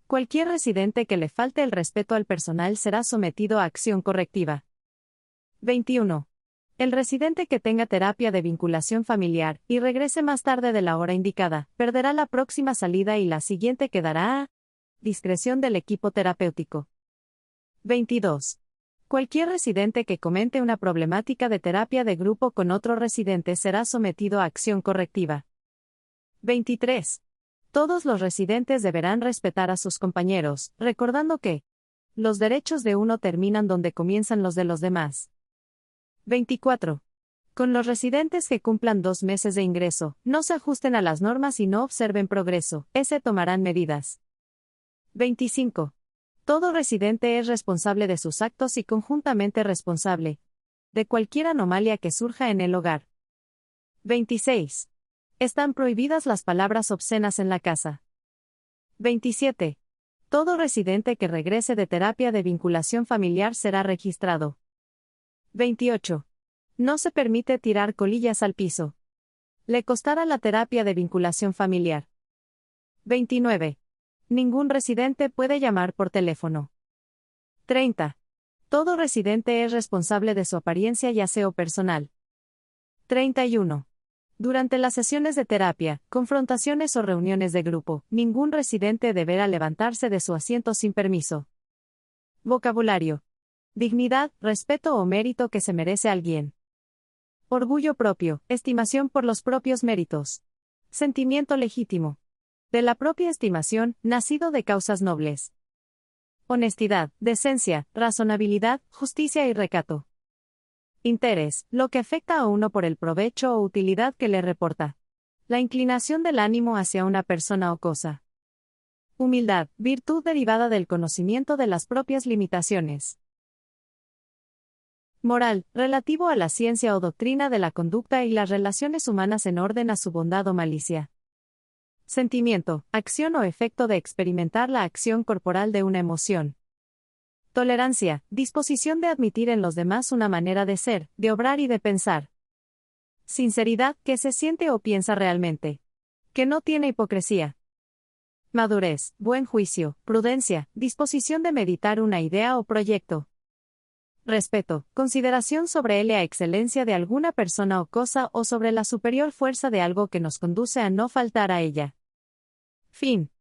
Cualquier residente que le falte el respeto al personal será sometido a acción correctiva. 21. El residente que tenga terapia de vinculación familiar y regrese más tarde de la hora indicada, perderá la próxima salida y la siguiente quedará a discreción del equipo terapéutico. 22. Cualquier residente que comente una problemática de terapia de grupo con otro residente será sometido a acción correctiva. 23. Todos los residentes deberán respetar a sus compañeros, recordando que los derechos de uno terminan donde comienzan los de los demás. 24. Con los residentes que cumplan 2 meses de ingreso, no se ajusten a las normas y no observen progreso, se tomarán medidas. 25. Todo residente es responsable de sus actos y conjuntamente responsable de cualquier anomalía que surja en el hogar. 26. Están prohibidas las palabras obscenas en la casa. 27. Todo residente que regrese de terapia de vinculación familiar será registrado. 28. No se permite tirar colillas al piso. Le costará la terapia de vinculación familiar. 29. Ningún residente puede llamar por teléfono. 30. Todo residente es responsable de su apariencia y aseo personal. 31. Durante las sesiones de terapia, confrontaciones o reuniones de grupo, ningún residente deberá levantarse de su asiento sin permiso. Vocabulario. Dignidad, respeto o mérito que se merece alguien. Orgullo propio, estimación por los propios méritos. Sentimiento legítimo. De la propia estimación, nacido de causas nobles. Honestidad, decencia, razonabilidad, justicia y recato. Interés, lo que afecta a uno por el provecho o utilidad que le reporta. La inclinación del ánimo hacia una persona o cosa. Humildad, virtud derivada del conocimiento de las propias limitaciones. Moral, relativo a la ciencia o doctrina de la conducta y las relaciones humanas en orden a su bondad o malicia. Sentimiento, acción o efecto de experimentar la acción corporal de una emoción. Tolerancia, disposición de admitir en los demás una manera de ser, de obrar y de pensar. Sinceridad, que se siente o piensa realmente. Que no tiene hipocresía. Madurez, buen juicio, prudencia, disposición de meditar una idea o proyecto. Respeto, consideración sobre la excelencia de alguna persona o cosa o sobre la superior fuerza de algo que nos conduce a no faltar a ella. Fin.